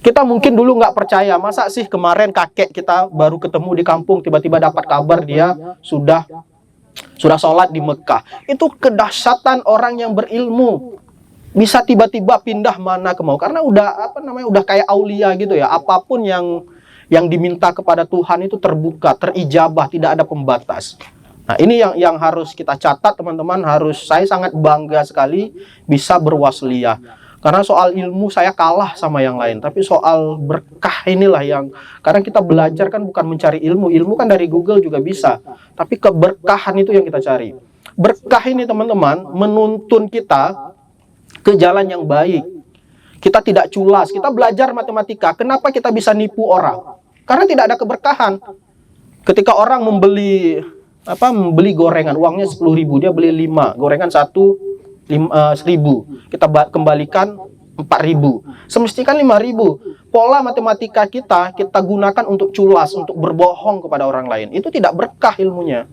S1: Kita mungkin dulu nggak percaya, masa sih kemarin kakek kita baru ketemu di kampung, tiba-tiba dapat kabar dia sudah sholat di Mekah. Itu kedahsyatan orang yang berilmu. Bisa tiba-tiba pindah mana ke mau, karena udah udah kayak aulia gitu ya. Apapun yang diminta kepada Tuhan itu terbuka, terijabah, tidak ada pembatas. Nah, ini yang harus kita catat, teman-teman. Saya sangat bangga sekali bisa berwasliyah. Karena soal ilmu saya kalah sama yang lain, tapi soal berkah inilah yang, karena kita belajar kan bukan mencari ilmu kan dari Google juga bisa, tapi keberkahan itu yang kita cari. Berkah ini teman-teman menuntun kita ke jalan yang baik. Kita tidak culas, kita belajar matematika. Kenapa kita bisa nipu orang? Karena tidak ada keberkahan. Ketika orang membeli gorengan, uangnya 10.000, dia beli 5, gorengan 1.000, kita kembalikan 4.000, semestinya kan 5.000. Pola matematika kita gunakan untuk culas, untuk berbohong kepada orang lain. Itu tidak berkah ilmunya.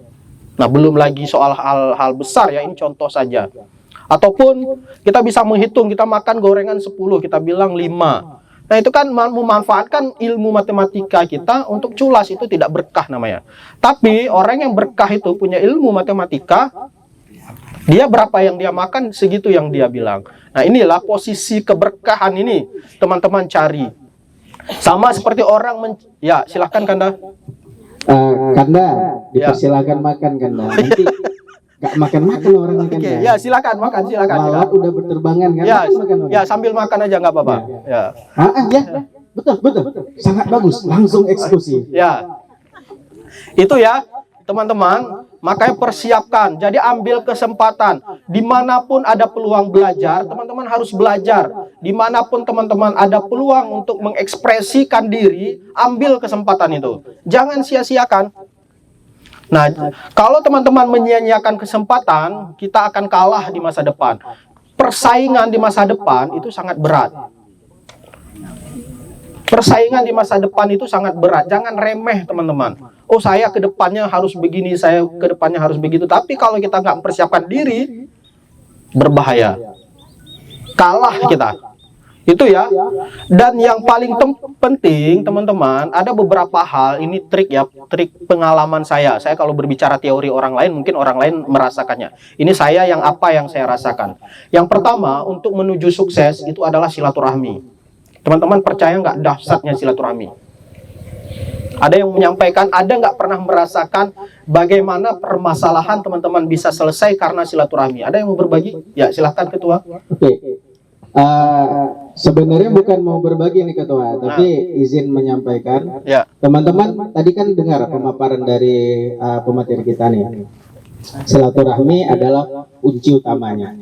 S1: Nah, belum lagi soal hal-hal besar ya, ini contoh saja. Ataupun kita bisa menghitung, kita makan gorengan 10, kita bilang 5. Nah, itu kan memanfaatkan ilmu matematika kita untuk culas, itu tidak berkah namanya. Tapi orang yang berkah itu punya ilmu matematika, dia berapa yang dia makan, segitu yang dia bilang. Nah, inilah posisi keberkahan ini, teman-teman cari. Sama seperti orang ya, silahkan Kanda.
S4: Kanda, dipersilakan makan Kanda. Nanti gak makan orang Kanda.
S1: Oke, ya silakan makan, silakan.
S4: Lalat udah berterbangan kan?
S1: Ya,
S4: makan.
S1: Ya sambil makan aja nggak apa-apa. Ya.
S4: Ya, betul. Sangat bagus, langsung eksekusi.
S1: Ya, itu ya. Teman-teman, makanya persiapkan. Jadi ambil kesempatan. Dimanapun ada peluang belajar, teman-teman harus belajar. Dimanapun teman-teman ada peluang untuk mengekspresikan diri, ambil kesempatan itu. Jangan sia-siakan. Nah, kalau teman-teman menyia-nyiakan kesempatan, kita akan kalah di masa depan. Persaingan di masa depan itu sangat berat. Persaingan di masa depan itu sangat berat. Jangan remeh, teman-teman. Oh, saya ke depannya harus begini, saya ke depannya harus begitu. Tapi kalau kita nggak mempersiapkan diri, berbahaya. Kalah kita. Itu ya. Dan yang paling penting, teman-teman, ada beberapa hal, ini trik ya, trik pengalaman saya. Saya kalau berbicara teori orang lain, mungkin orang lain merasakannya. Ini saya yang saya rasakan. Yang pertama, untuk menuju sukses itu adalah silaturahmi. Teman-teman percaya nggak dahsyatnya silaturahmi? Ada yang menyampaikan, ada nggak pernah merasakan bagaimana permasalahan teman-teman bisa selesai karena silaturahmi? Ada yang mau berbagi? Ya, silahkan Ketua.
S4: Oke. Sebenarnya bukan mau berbagi nih Ketua, tapi izin menyampaikan.
S1: Ya.
S4: Teman-teman tadi kan dengar pemaparan dari pemateri kita nih. Silaturahmi adalah kunci utamanya.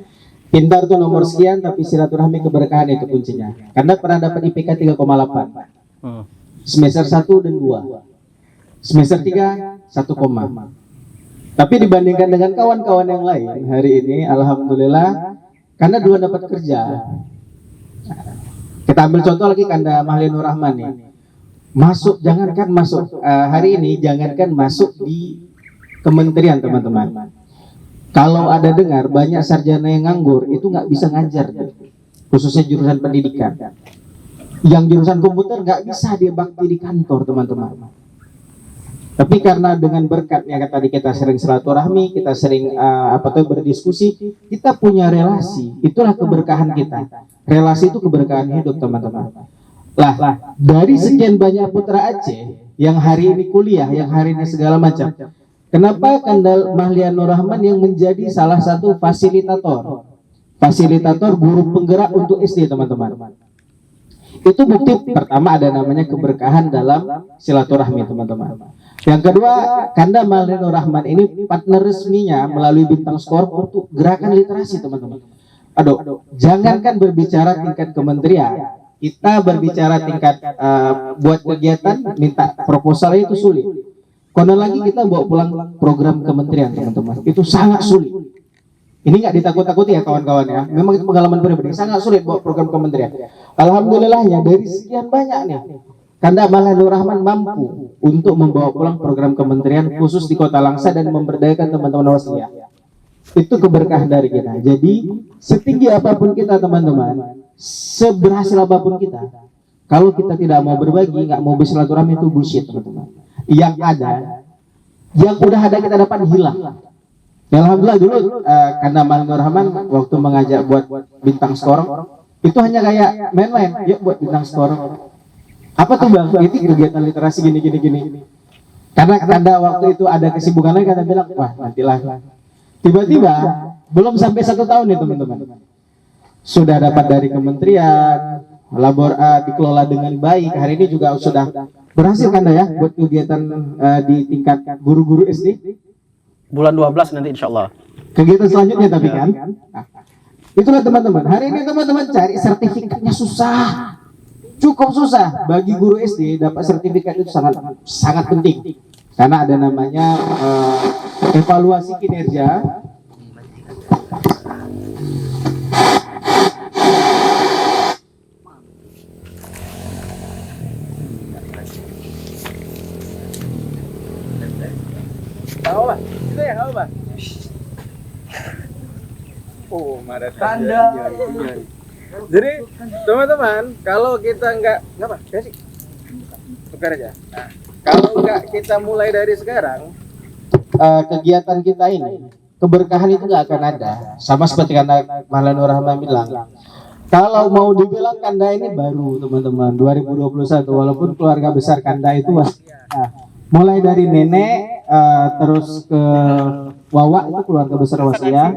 S4: Pintar tuh nomor sekian, tapi silaturahmi keberkahan itu kuncinya. Karena pernah dapat IPK 3,8. Semester 1 dan 2. Semester 3 1, tapi dibandingkan dengan kawan-kawan yang lain hari ini, alhamdulillah, karena 2 dapat kerja. Kita ambil contoh lagi Kanda Mahlinur Rahman nih. Jangankan masuk hari ini, jangankan masuk di kementerian, teman-teman. Kalau ada dengar banyak sarjana yang nganggur, itu nggak bisa ngajar, khususnya jurusan pendidikan. Yang jurusan komputer nggak bisa dia bakti di kantor, teman-teman. Tapi karena dengan berkatnya tadi kita sering silaturahmi, kita sering berdiskusi, kita punya relasi. Itulah keberkahan kita. Relasi itu keberkahan hidup, teman-teman. Lah, dari sekian banyak putra Aceh yang hari ini kuliah, yang hari ini segala macam, kenapa Kanda Mahlinur Rahman yang menjadi salah satu fasilitator guru penggerak untuk SD, teman-teman? Itu bukti pertama ada namanya keberkahan dalam silaturahmi, teman-teman. Yang kedua, Kanda Mahlinur Rahman ini partner resminya melalui Bintang Skor untuk gerakan literasi, teman-teman. aduh, jangankan berbicara tingkat kementerian, kita berbicara tingkat buat kegiatan, minta proposalnya itu sulit. Konon lagi kita bawa pulang program kementerian, teman-teman, itu sangat sulit. Ini nggak ditakut-takuti ya kawan-kawan ya. Memang itu pengalaman pribadi, sangat sulit bawa program kementerian. Alhamdulillah ya dari sekian banyak nih, Kanda Malai Nur Rahman mampu untuk membawa pulang program kementerian khusus di Kota Langsa dan memberdayakan teman-teman Wasliyah. Itu keberkahan dari kita. Jadi setinggi apapun kita teman-teman, seberhasil apapun kita, kalau kita tidak mau berbagi, nggak mau bersilaturahmi, itu bullshit teman-teman. Yang ada, yang udah ada kita dapat hilang. Ya, alhamdulillah dulu karena Malai Nur Rahman waktu mengajak buat bintang skor, itu hanya kayak main-main, yuk buat bintang skor. Apa tuh bang? Itu kegiatan literasi gini. Karena Kanda waktu itu ada kesibukan lain, Kanda bilang, wah nantilah. Tiba-tiba belum sampai 1 tahun nih teman-teman, sudah dapat dari kementerian, dikelola dengan baik. Hari ini juga sudah berhasil Kanda ya buat kegiatan di tingkat guru-guru SD.
S1: Bulan 12 nanti insya Allah.
S4: Kegiatan selanjutnya tapi kan, itulah teman-teman. Hari ini teman-teman cari sertifikatnya susah, cukup susah. Bagi guru SD dapat sertifikat itu sangat penting, karena ada namanya evaluasi kinerja.
S7: Oh, tanda. Jadi teman-teman, kalau kita nggak sih, tukar aja. Nah, kalau nggak kita mulai dari sekarang,
S4: Kegiatan kita ini, keberkahan itu nggak akan ada. Sama seperti Kanda Malai Nur Rahman bilang, kalau mau dibilang Kanda ini baru teman-teman 2021, walaupun keluarga besar Kanda itu mulai dari nenek terus ke Wawa itu keluarga besar Wasliyah.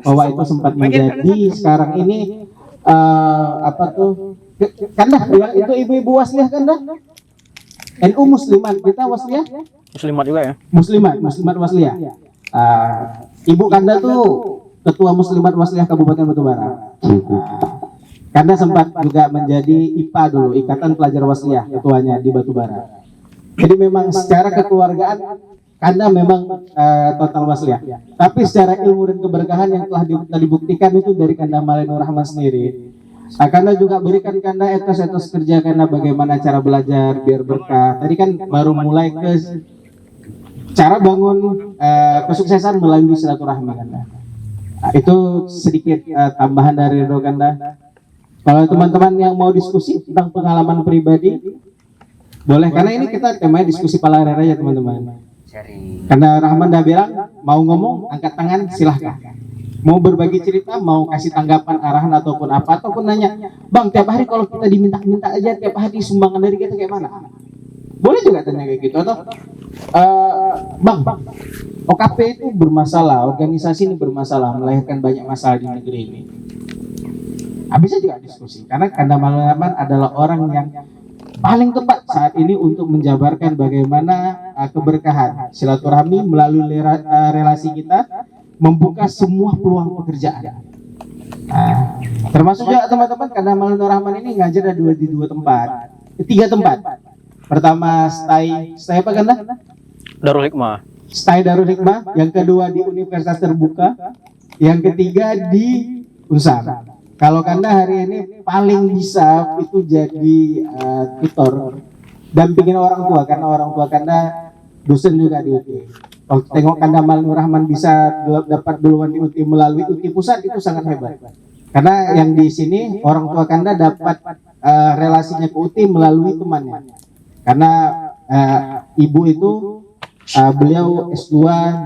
S4: Wawa itu sempat menjadi, sekarang ini Kanda bilang itu ibu-ibu Wasliyah Kanda, NU Muslimat, kita Wasliyah
S1: Muslimat juga ya.
S4: Muslimat Wasliyah. Ibu Kanda tuh ketua Muslimat Wasliyah Kabupaten Batubara. Kanda sempat juga menjadi IPA dulu, Ikatan Pelajar Wasliyah, ketuanya di Batubara. Jadi memang secara kekeluargaan Kanda memang total Wasliyah. Tapi secara ilmu dan keberkahan yang telah dibuktikan itu dari Kanda Malai Nur Rahman sendiri. Kanda juga berikan Kanda etos-etos kerja Kanda, bagaimana cara belajar biar berkah. Tadi kan baru mulai ke cara bangun kesuksesan melalui silaturahmi Kanda. Itu sedikit tambahan dari Ridho Kanda. Kalau teman-teman yang mau diskusi tentang pengalaman pribadi, boleh, karena ini kita temanya diskusi palarer aja teman-teman. Karena Rahman dah bilang mau ngomong angkat tangan silahkan, mau berbagi cerita, mau kasih tanggapan, arahan ataupun apa, ataupun nanya, bang tiap hari kalau kita diminta-minta aja tiap hari sumbangan dari kita kayak mana, boleh juga tanya kayak gitu. Atau bang OKP itu bermasalah, organisasi ini bermasalah, melahirkan banyak masalah di negeri ini. Bisa juga diskusi, karena Kanda Malai Rahman adalah orang yang paling tepat saat ini untuk menjabarkan bagaimana keberkahan silaturahmi melalui relasi kita membuka semua peluang pekerjaan. Termasuk juga teman-teman, Kanda Malai Nur Rahman ini ngajar di 3 tempat. Pertama stay apa Kanda?
S1: Darul Hikmah.
S4: Stay Darul Hikmah. Yang kedua di Universitas Terbuka. Yang ketiga di Unsar. Kalau Kanda hari ini paling bisa itu jadi tutor, dampingin orang tua, karena orang tua Kanda dosen juga di UT. Kalau tengok Kanda Malai Nur Rahman bisa dapat duluan di UT melalui UT pusat, itu sangat hebat. Karena yang di sini orang tua Kanda dapat relasinya ke UT melalui temannya. Karena ibu itu beliau S2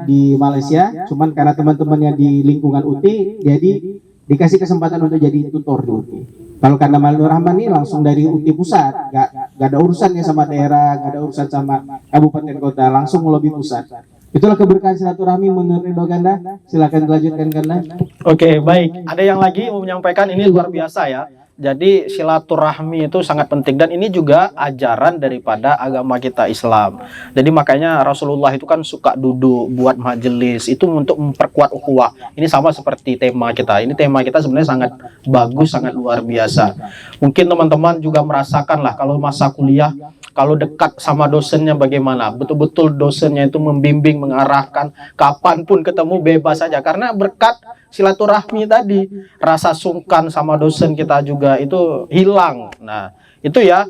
S4: di Malaysia, cuman karena teman-temannya di lingkungan UT, jadi dikasih kesempatan untuk jadi tutor di UT. Kalau Kanda Malai Nur Rahman ini langsung dari UT pusat, gak ada urusannya sama daerah, gak ada urusan sama kabupaten kota, langsung melobi pusat. Itulah keberkahan silaturahmi menurut Ridho Kanda. Silakan dilanjutkan Kanda.
S1: Oke, baik. Ada yang lagi mau menyampaikan, ini luar biasa ya. Jadi silaturahmi itu sangat penting, dan ini juga ajaran daripada agama kita Islam. Jadi makanya Rasulullah itu kan suka duduk buat majelis itu untuk memperkuat ukhuwah. Ini sama seperti tema kita. Ini tema kita sebenarnya sangat bagus, sangat luar biasa. Mungkin teman-teman juga merasakan lah kalau masa kuliah, kalau dekat sama dosennya bagaimana. Betul-betul dosennya itu membimbing, mengarahkan, kapanpun ketemu bebas saja. Karena berkat silaturahmi tadi, rasa sungkan sama dosen kita juga itu hilang. Nah, itu ya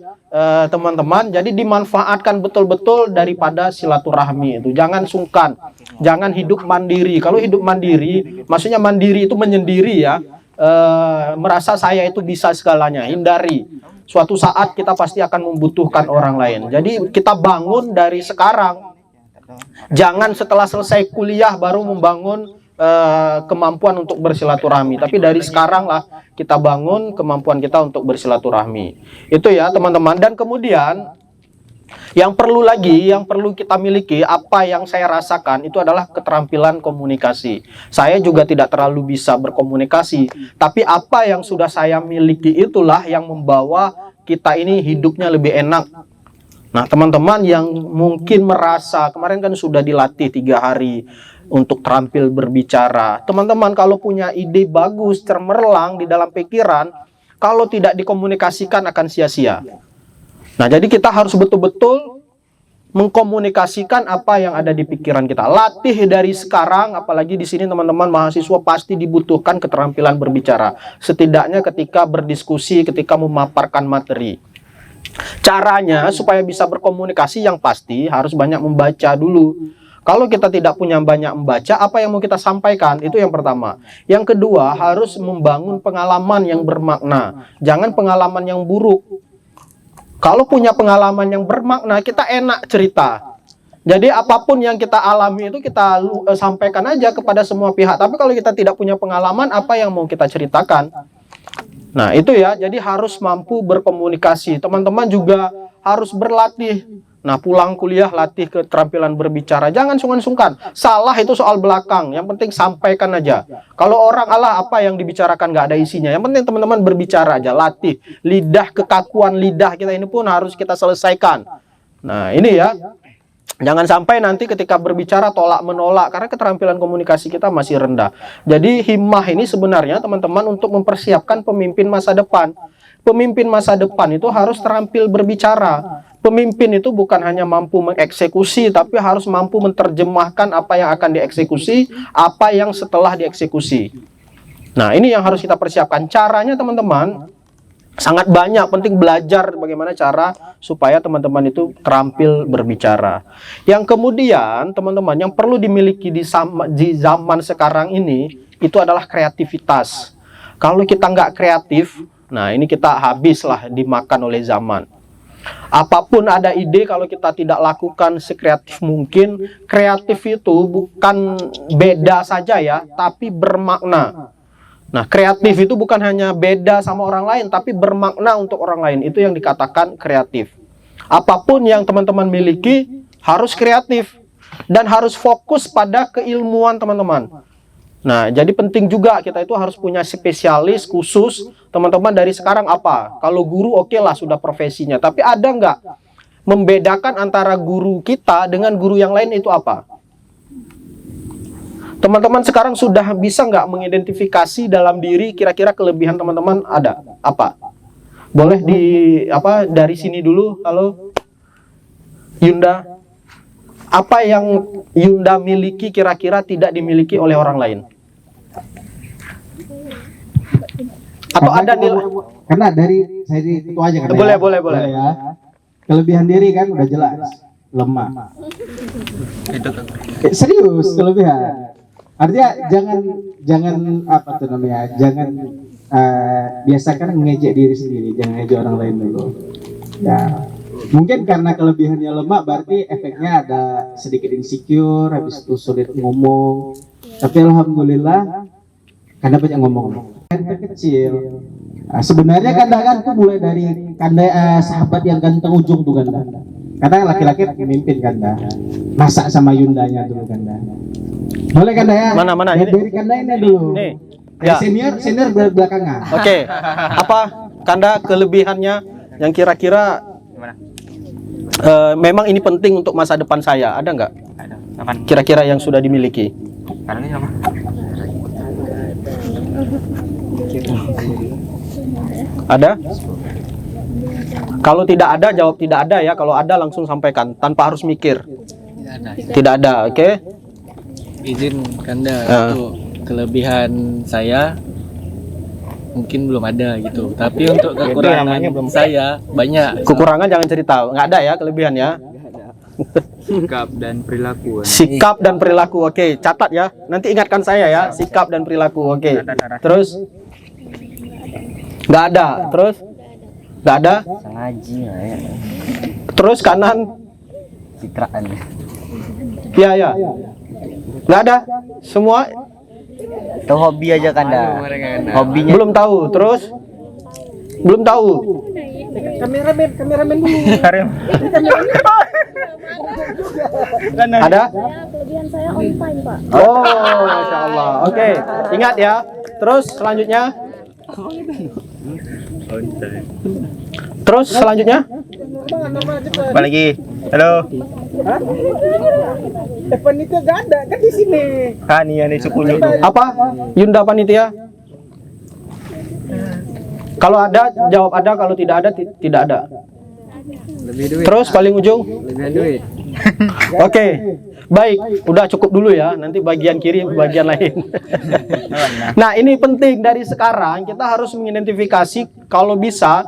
S1: teman-teman, jadi dimanfaatkan betul-betul daripada silaturahmi itu. Jangan sungkan, jangan hidup mandiri. Kalau hidup mandiri, maksudnya mandiri itu menyendiri ya, merasa saya itu bisa segalanya. Hindari. Suatu saat kita pasti akan membutuhkan orang lain. Jadi kita bangun dari sekarang. Jangan setelah selesai kuliah baru membangun kemampuan untuk bersilaturahmi, tapi dari sekarang lah kita bangun kemampuan kita untuk bersilaturahmi. Itu ya teman-teman. Dan kemudian yang perlu kita miliki, apa yang saya rasakan itu adalah keterampilan komunikasi. Saya juga tidak terlalu bisa berkomunikasi, tapi apa yang sudah saya miliki itulah yang membawa kita ini hidupnya lebih enak. Nah teman-teman yang mungkin merasa kemarin kan sudah dilatih 3 hari untuk terampil berbicara. Teman-teman kalau punya ide bagus, cemerlang di dalam pikiran, kalau tidak dikomunikasikan akan sia-sia. Nah, jadi kita harus betul-betul mengkomunikasikan apa yang ada di pikiran kita. Latih dari sekarang, apalagi di sini teman-teman mahasiswa pasti dibutuhkan keterampilan berbicara. Setidaknya ketika berdiskusi, ketika memaparkan materi. Caranya supaya bisa berkomunikasi yang pasti harus banyak membaca dulu. Kalau kita tidak punya banyak membaca, apa yang mau kita sampaikan? Itu yang pertama. Yang kedua, harus membangun pengalaman yang bermakna. Jangan pengalaman yang buruk. Kalau punya pengalaman yang bermakna, kita enak cerita. Jadi apapun yang kita alami itu kita sampaikan aja kepada semua pihak. Tapi kalau kita tidak punya pengalaman, apa yang mau kita ceritakan? Nah, itu ya. Jadi harus mampu berkomunikasi. Teman-teman juga harus berlatih. Nah, pulang kuliah latih keterampilan berbicara. Jangan sungkan-sungkan. Salah itu soal belakang. Yang penting sampaikan aja. Kalau orang Allah apa yang dibicarakan nggak ada isinya. Yang penting teman-teman berbicara aja. Latih. Lidah, kekakuan lidah kita ini pun harus kita selesaikan. Nah, ini ya. Jangan sampai nanti ketika berbicara tolak-menolak. Karena keterampilan komunikasi kita masih rendah. Jadi himmah ini sebenarnya teman-teman untuk mempersiapkan pemimpin masa depan. Pemimpin masa depan itu harus terampil berbicara. Pemimpin itu bukan hanya mampu mengeksekusi, tapi harus mampu menerjemahkan apa yang akan dieksekusi, apa yang setelah dieksekusi. Nah, ini yang harus kita persiapkan. Caranya teman-teman sangat banyak, penting belajar bagaimana cara supaya teman-teman itu terampil berbicara. Yang kemudian teman-teman yang perlu dimiliki di zaman sekarang ini, itu adalah kreativitas. Kalau kita nggak kreatif, nah ini kita habislah dimakan oleh zaman. Apapun ada ide, kalau kita tidak lakukan sekreatif mungkin. Kreatif itu bukan beda saja ya, tapi bermakna. Nah, kreatif itu bukan hanya beda sama orang lain, tapi bermakna untuk orang lain. Itu yang dikatakan kreatif. Apapun yang teman-teman miliki harus kreatif. Dan harus fokus pada keilmuan teman-teman. Nah, jadi penting juga kita itu harus punya spesialis khusus. Teman-teman dari sekarang apa? Kalau guru oke lah sudah profesinya. Tapi ada nggak membedakan antara guru kita dengan guru yang lain itu apa? Teman-teman sekarang sudah bisa nggak mengidentifikasi dalam diri kira-kira kelebihan teman-teman ada? Apa? Boleh dari sini dulu. Halo Yunda. Apa yang Yunda miliki kira-kira tidak dimiliki oleh orang lain? Atau ada nilai?
S4: Karena dari saya itu aja kan.
S1: Boleh.
S4: Ya. Kelebihan diri kan udah jelas, lemah. Serius kelebihan. Artinya jangan apa tuh namanya? Jangan biasakan mengejek diri sendiri, jangan ngejek orang lain dulu. Ya. Mungkin karena kelebihannya lemah berarti efeknya ada sedikit insecure, habis itu sulit ngomong. Tapi alhamdulillah Kanda banyak ngomong. Kanda kecil. Nah, sebenarnya Kanda kan tuh mulai dari Kanda sahabat yang ganteng ujung tuh Kanda. Karena laki-laki pemimpin Kanda. Masak sama Yundanya dulu Kanda. Boleh Kanda ya?
S1: Mana?
S4: Dari Kanda ini dulu.
S1: Nih.
S4: Ya. Senior belakangan.
S1: Oke. Apa? Kanda kelebihannya yang kira-kira
S2: Gimana?
S1: memang ini penting untuk masa depan saya, ada nggak?
S2: Ada. Apaan?
S1: Kira-kira yang sudah dimiliki?
S2: Karena ini apa?
S1: Ada? Kalau tidak ada, jawab tidak ada ya. Kalau ada langsung sampaikan tanpa harus mikir. Tidak ada, oke?
S8: Izin Kanda untuk kelebihan saya mungkin belum ada gitu. Tapi untuk kekurangan saya banyak.
S1: Kekurangan jangan cerita, nggak ada ya kelebihan ya.
S8: Sikap dan perilaku.
S1: Sikap dan perilaku, oke. Catat ya. Nanti ingatkan saya ya. Sikap dan perilaku, oke. Terus? Nggak ada. Terus? Nggak ada.
S2: Sengaja ya.
S1: Terus kanan?
S2: Citraan.
S1: Ya ya. Nggak ada. Semua
S2: Itu hobi aja Kanda. Hobinya
S1: belum tahu. Terus? Belum tahu.
S7: Kameramen dulu.
S1: Ada?
S5: Kelebihan saya on time, Pak.
S1: Oh, Masya Allah. Oke, ingat ya. Terus selanjutnya. Terus selanjutnya.
S2: apa lagi? Halo.
S7: Panitia gak ada kan di sini.
S2: Kan ini sukunya.
S1: Apa? Yunda Panitia. Kalau ada, jawab ada. Kalau tidak ada, tidak ada. Terus paling ujung. Oke, baik. Udah cukup dulu ya. Nanti bagian kiri, bagian lain. Nah, ini penting dari sekarang. Kita harus mengidentifikasi kalau bisa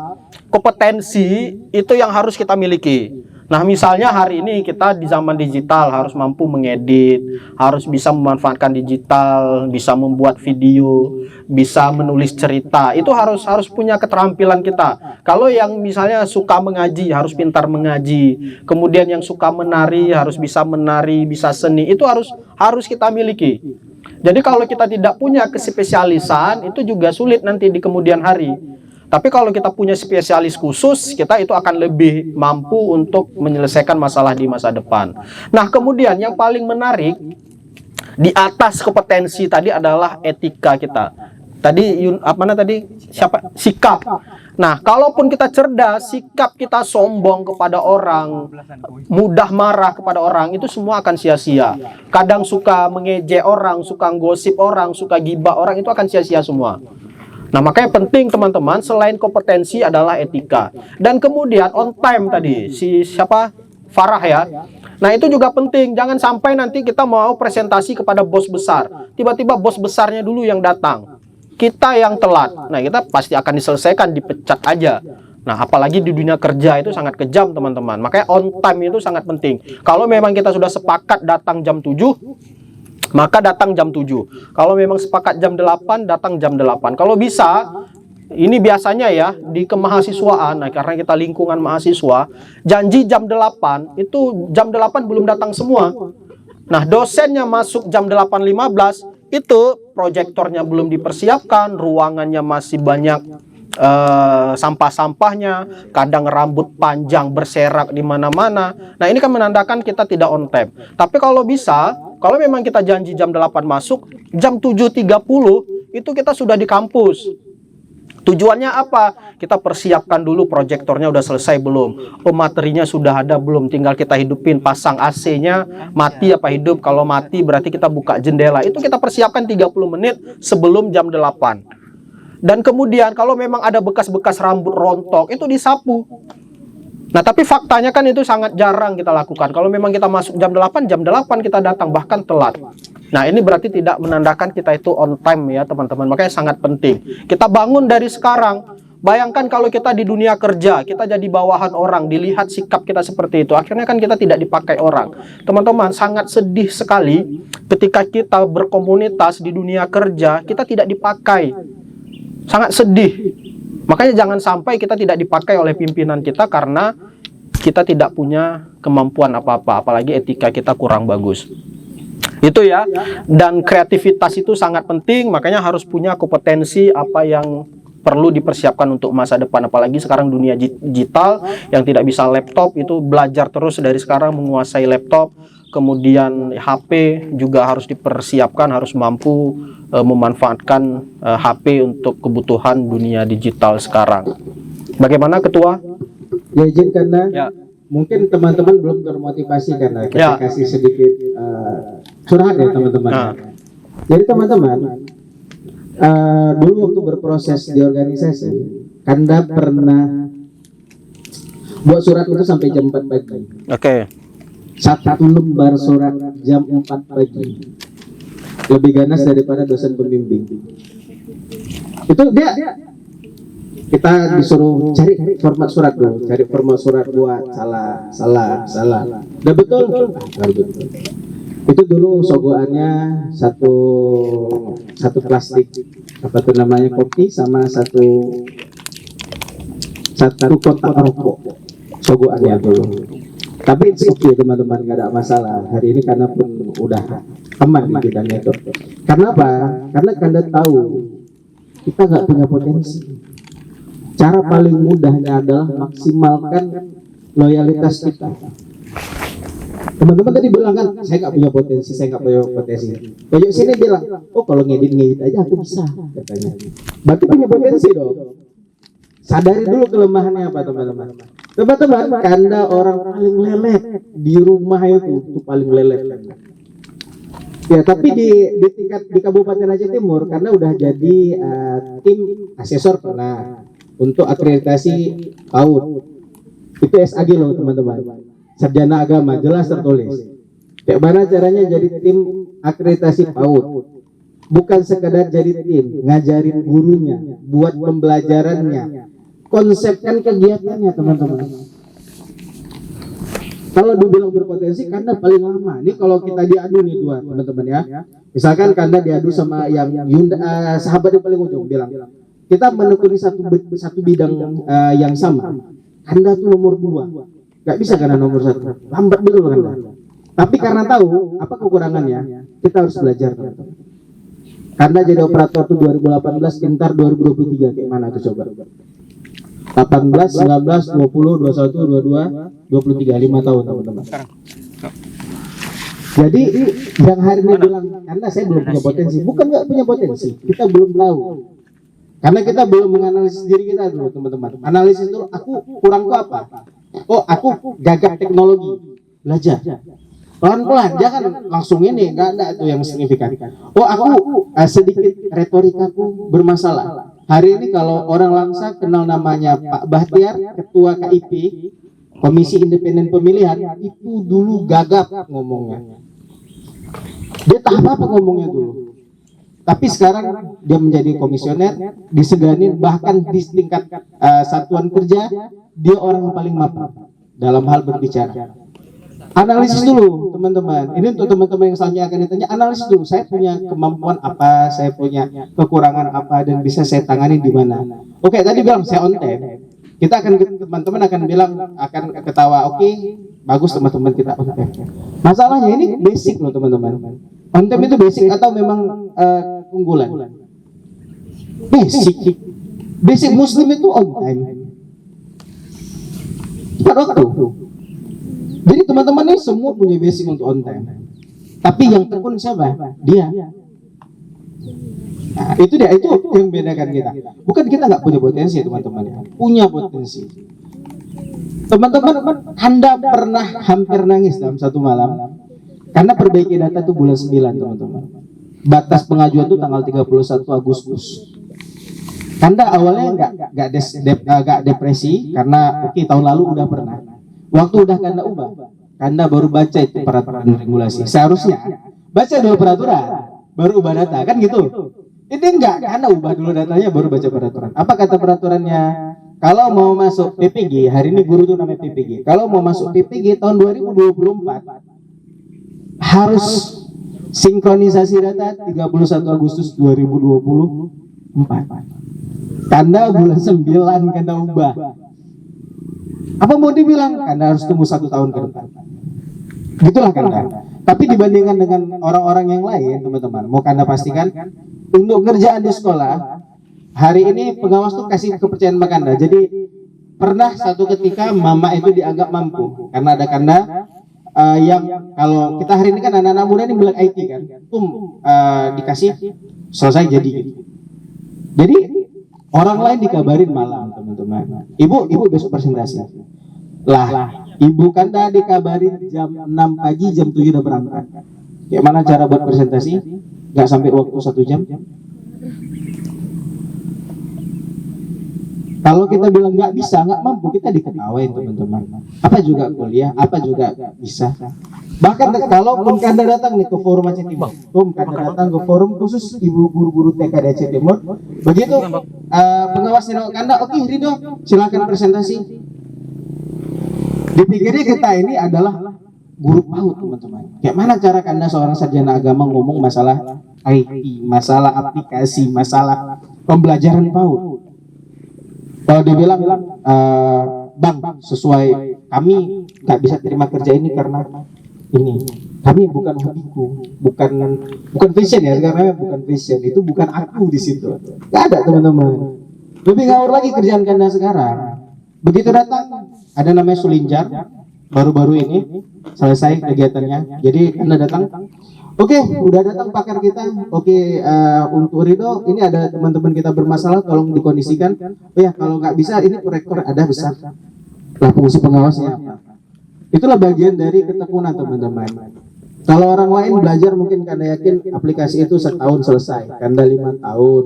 S1: kompetensi itu yang harus kita miliki. Nah, misalnya hari ini kita di zaman digital harus mampu mengedit, harus bisa memanfaatkan digital, bisa membuat video, bisa menulis cerita. Itu harus punya keterampilan kita. Kalau yang misalnya suka mengaji, harus pintar mengaji. Kemudian yang suka menari, harus bisa menari, bisa seni. Itu harus kita miliki. Jadi kalau kita tidak punya kespesialisan, itu juga sulit nanti di kemudian hari. Tapi kalau kita punya spesialis khusus, kita itu akan lebih mampu untuk menyelesaikan masalah di masa depan. Nah, kemudian yang paling menarik di atas kompetensi tadi adalah etika kita. Tadi siapa? Sikap. Nah, kalaupun kita cerdas, sikap kita sombong kepada orang, mudah marah kepada orang, itu semua akan sia-sia. Kadang suka mengejek orang, suka gosip orang, suka gibah orang, itu akan sia-sia semua. Nah, makanya penting teman-teman, selain kompetensi adalah etika. Dan kemudian on time tadi, Farah ya. Nah, itu juga penting. Jangan sampai nanti kita mau presentasi kepada bos besar. Tiba-tiba bos besarnya dulu yang datang. Kita yang telat. Nah, kita pasti akan diselesaikan, dipecat aja. Nah, apalagi di dunia kerja itu sangat kejam teman-teman. Makanya on time itu sangat penting. Kalau memang kita sudah sepakat datang jam 7, maka datang jam 7. Kalau memang sepakat jam 8, datang jam 8. Kalau bisa, ini biasanya ya di kemahasiswaan, nah karena kita lingkungan mahasiswa, janji jam 8, itu jam 8 belum datang semua. Nah, dosennya masuk jam 8.15, itu proyektornya belum dipersiapkan, ruangannya masih banyak sampah-sampahnya, kadang rambut panjang berserak di mana-mana. Nah, ini kan menandakan kita tidak on time. Tapi kalau bisa, kalau memang kita janji jam 8 masuk, jam 7.30 itu kita sudah di kampus. Tujuannya apa? Kita persiapkan dulu proyektornya udah selesai belum? Oh, materinya sudah ada belum? Tinggal kita hidupin, pasang AC-nya, mati apa hidup? Kalau mati berarti kita buka jendela. Itu kita persiapkan 30 menit sebelum jam 8. Dan kemudian kalau memang ada bekas-bekas rambut rontok, itu disapu. Nah, tapi faktanya kan itu sangat jarang kita lakukan. Kalau memang kita masuk jam 8 kita datang, bahkan telat. Nah, ini berarti tidak menandakan kita itu on time ya teman-teman. Makanya sangat penting. Kita bangun dari sekarang. Bayangkan kalau kita di dunia kerja, kita jadi bawahan orang, dilihat sikap kita seperti itu. Akhirnya kan kita tidak dipakai orang. Teman-teman, sangat sedih sekali ketika kita berkomunitas di dunia kerja, kita tidak dipakai. Sangat sedih. Makanya jangan sampai kita tidak dipakai oleh pimpinan kita karena kita tidak punya kemampuan apa-apa, apalagi etika kita kurang bagus. Itu ya. Dan kreativitas itu sangat penting, makanya harus punya kompetensi apa yang perlu dipersiapkan untuk masa depan, apalagi sekarang dunia digital yang tidak bisa laptop itu belajar terus dari sekarang menguasai laptop. Kemudian HP juga harus dipersiapkan, harus mampu memanfaatkan HP untuk kebutuhan dunia digital sekarang. Bagaimana Ketua?
S4: Ya izin karena
S1: Ya.
S4: mungkin teman-teman belum termotivasi karena kita
S1: Ya.
S4: kasih sedikit curhat ya teman-teman.
S1: Nah.
S4: Jadi teman-teman, dulu waktu berproses di organisasi, Kanda pernah buat surat itu sampai jam 4 pagi.
S1: Oke.
S4: Satu lembar surat jam 4 pagi. Lebih ganas daripada dosen pembimbing. Itu dia kita disuruh cari format surat dulu, cari format surat buat salah. Udah betul? Betul. Itu dulu sogoannya satu plastik apa tuh namanya kopi sama satu kotak rokok sogoannya dulu. Tapi it's okay teman-teman, nggak ada masalah. Hari ini karena pun udah teman di bidangnya itu. Karena apa? Karena Kanda tahu kita nggak punya potensi. Cara paling mudahnya adalah maksimalkan loyalitas kita. Teman-teman tadi bilang kan, saya nggak punya potensi. Pojok sini bilang, oh kalau ngedit aja aku bisa, katanya. Berarti punya potensi dong. Sadari dulu kelemahannya apa teman-teman. Teman-teman, Kanda orang paling lelet di rumah itu paling lelet. Ya, tapi di tingkat di Kabupaten Aceh Timur karena udah jadi tim asesor pernah untuk akreditasi PAUD. Itu SAG loh teman-teman. Sarjana agama jelas tertulis. Bagaimana caranya jadi tim akreditasi PAUD? Bukan sekadar jadi tim, ngajarin gurunya, buat pembelajarannya, konsepkan kegiatannya teman-teman. Kalau dibilang berpotensi, Kanda paling lama. Ini kalau kita diadu nih dua teman-teman ya. Misalkan Kanda diadu sama yang sahabat yang paling ujung bilang, kita menekuni satu bidang yang sama. Kanda tuh nomor 2, nggak bisa karena nomor 1, lambat betul Kanda. Tapi karena tahu apa kekurangannya, kita harus belajar. Karena jadi operator tuh 2018, pintar 2023 kayak mana tuh coba? 18, 19, 20, 21, 22, 23, 5 tahun teman-teman. Jadi yang hari ini bilang karena saya belum punya potensi, bukan nggak punya potensi, kita belum tahu. Karena kita belum menganalisis diri kita dulu teman-teman. Analisis dulu, aku kurangku apa? Oh aku gagap teknologi, belajar. Pelan-pelan, jangan langsung ini, nggak ada tuh yang signifikan. Oh aku sedikit retorikaku bermasalah. Hari ini kalau orang Langsa kenal namanya Pak Bahtiar, Ketua KIP, Komisi Independen Pemilihan, itu dulu gagap ngomongnya. Dia tak apa-apa ngomongnya dulu. Tapi sekarang dia menjadi komisioner, diseganin, bahkan di tingkat satuan kerja, dia orang yang paling mapan dalam hal berbicara. Analisis dulu teman-teman. Ini untuk teman-teman yang selanjutnya akan ditanya, analisis dulu. Saya punya kemampuan apa, saya punya kekurangan apa, dan bisa saya tangani di mana. Oke, tadi bilang saya on time. Kita akan teman-teman akan bilang, akan ketawa. Oke, bagus teman-teman kita on time. Masalahnya ini basic loh teman-teman. On time itu basic atau memang unggulan? Basic. Basic Muslim itu on time. Tepat waktu. Jadi teman-teman ini semua punya basic untuk on time. Tapi yang tekun siapa? Dia. Nah, itu dia, itu yang membedakan kita. Bukan kita nggak punya potensi teman-teman, punya potensi. Teman-teman, Anda pernah hampir nangis dalam satu malam karena perbaiki data itu bulan 9 teman-teman. Batas pengajuan itu tanggal 31 Agustus. Anda awalnya nggak depresi karena oke, tahun lalu udah pernah. Waktu udah Kanda ubah, Kanda baru baca itu peraturan regulasi. Seharusnya baca dulu peraturan, baru ubah data, kan gitu. Ini enggak, Kanda ubah dulu datanya, baru baca peraturan. Apa kata peraturannya? Kalau mau masuk PPG, hari ini guru itu namanya PPG. Kalau mau masuk PPG tahun 2024, harus sinkronisasi data 31 Agustus 2024. Kanda bulan 9 Kanda ubah. Apa mau dibilang? Kanda harus tunggu 1 tahun ke depan. Gitulah Kanda. Tapi dibandingkan dengan orang-orang yang lain, teman-teman, mau Kanda pastikan untuk kerjaan di sekolah, hari ini pengawas tuh kasih kepercayaan sama Kanda. Jadi pernah satu ketika mama itu dianggap mampu karena ada Kanda yang kalau kita hari ini kan anak-anak muda ini melek IT kan, dikasih selesai jadi gitu. Jadi orang lain dikabarin malam teman-teman, ibu besok presentasi lah, ibu Kanda dikabarin jam 6 pagi, jam 7 udah berangkat. Kayak mana cara buat presentasi? Nggak sampai waktu 1 jam. Kalau kita bilang nggak bisa, nggak mampu, kita diketawain teman-teman. Apa juga kuliah, apa juga bisa. Bahkan kalaupun Kanda datang nih ke forum Aceh Timur, Kanda datang ke forum khusus ibu guru-guru TK di Aceh Timur, begitu pengawas nengok Kanda, oke Ridho, silakan presentasi. Dipikirnya kita ini adalah guru PAUD teman-teman. Kayak mana cara Kanda seorang sarjana agama ngomong masalah IT, masalah aplikasi, masalah pembelajaran PAUD? Kalau dia bilang, Bang, sesuai kami nggak bisa terima kerja ini karena ini. Kami bukan hobiku, bukan fashion ya, karena bukan fashion, itu bukan aku di situ. Nggak ada teman-teman. Lebih ngawur lagi kerjaan Kanda sekarang. Begitu datang, ada namanya Sulinjar, baru-baru ini selesai kegiatannya. Jadi Kanda datang, oke, udah datang pakar kita. Oke, untuk Ridho, ini ada teman-teman kita bermasalah, tolong dikondisikan. Oh ya, kalau nggak bisa, ini proyektor ada besar. Lah fungsi pengawasnya apa? Itulah bagian dari ketekunan teman-teman. Kalau orang lain belajar mungkin Kanda yakin aplikasi itu setahun selesai, Kanda 5 tahun.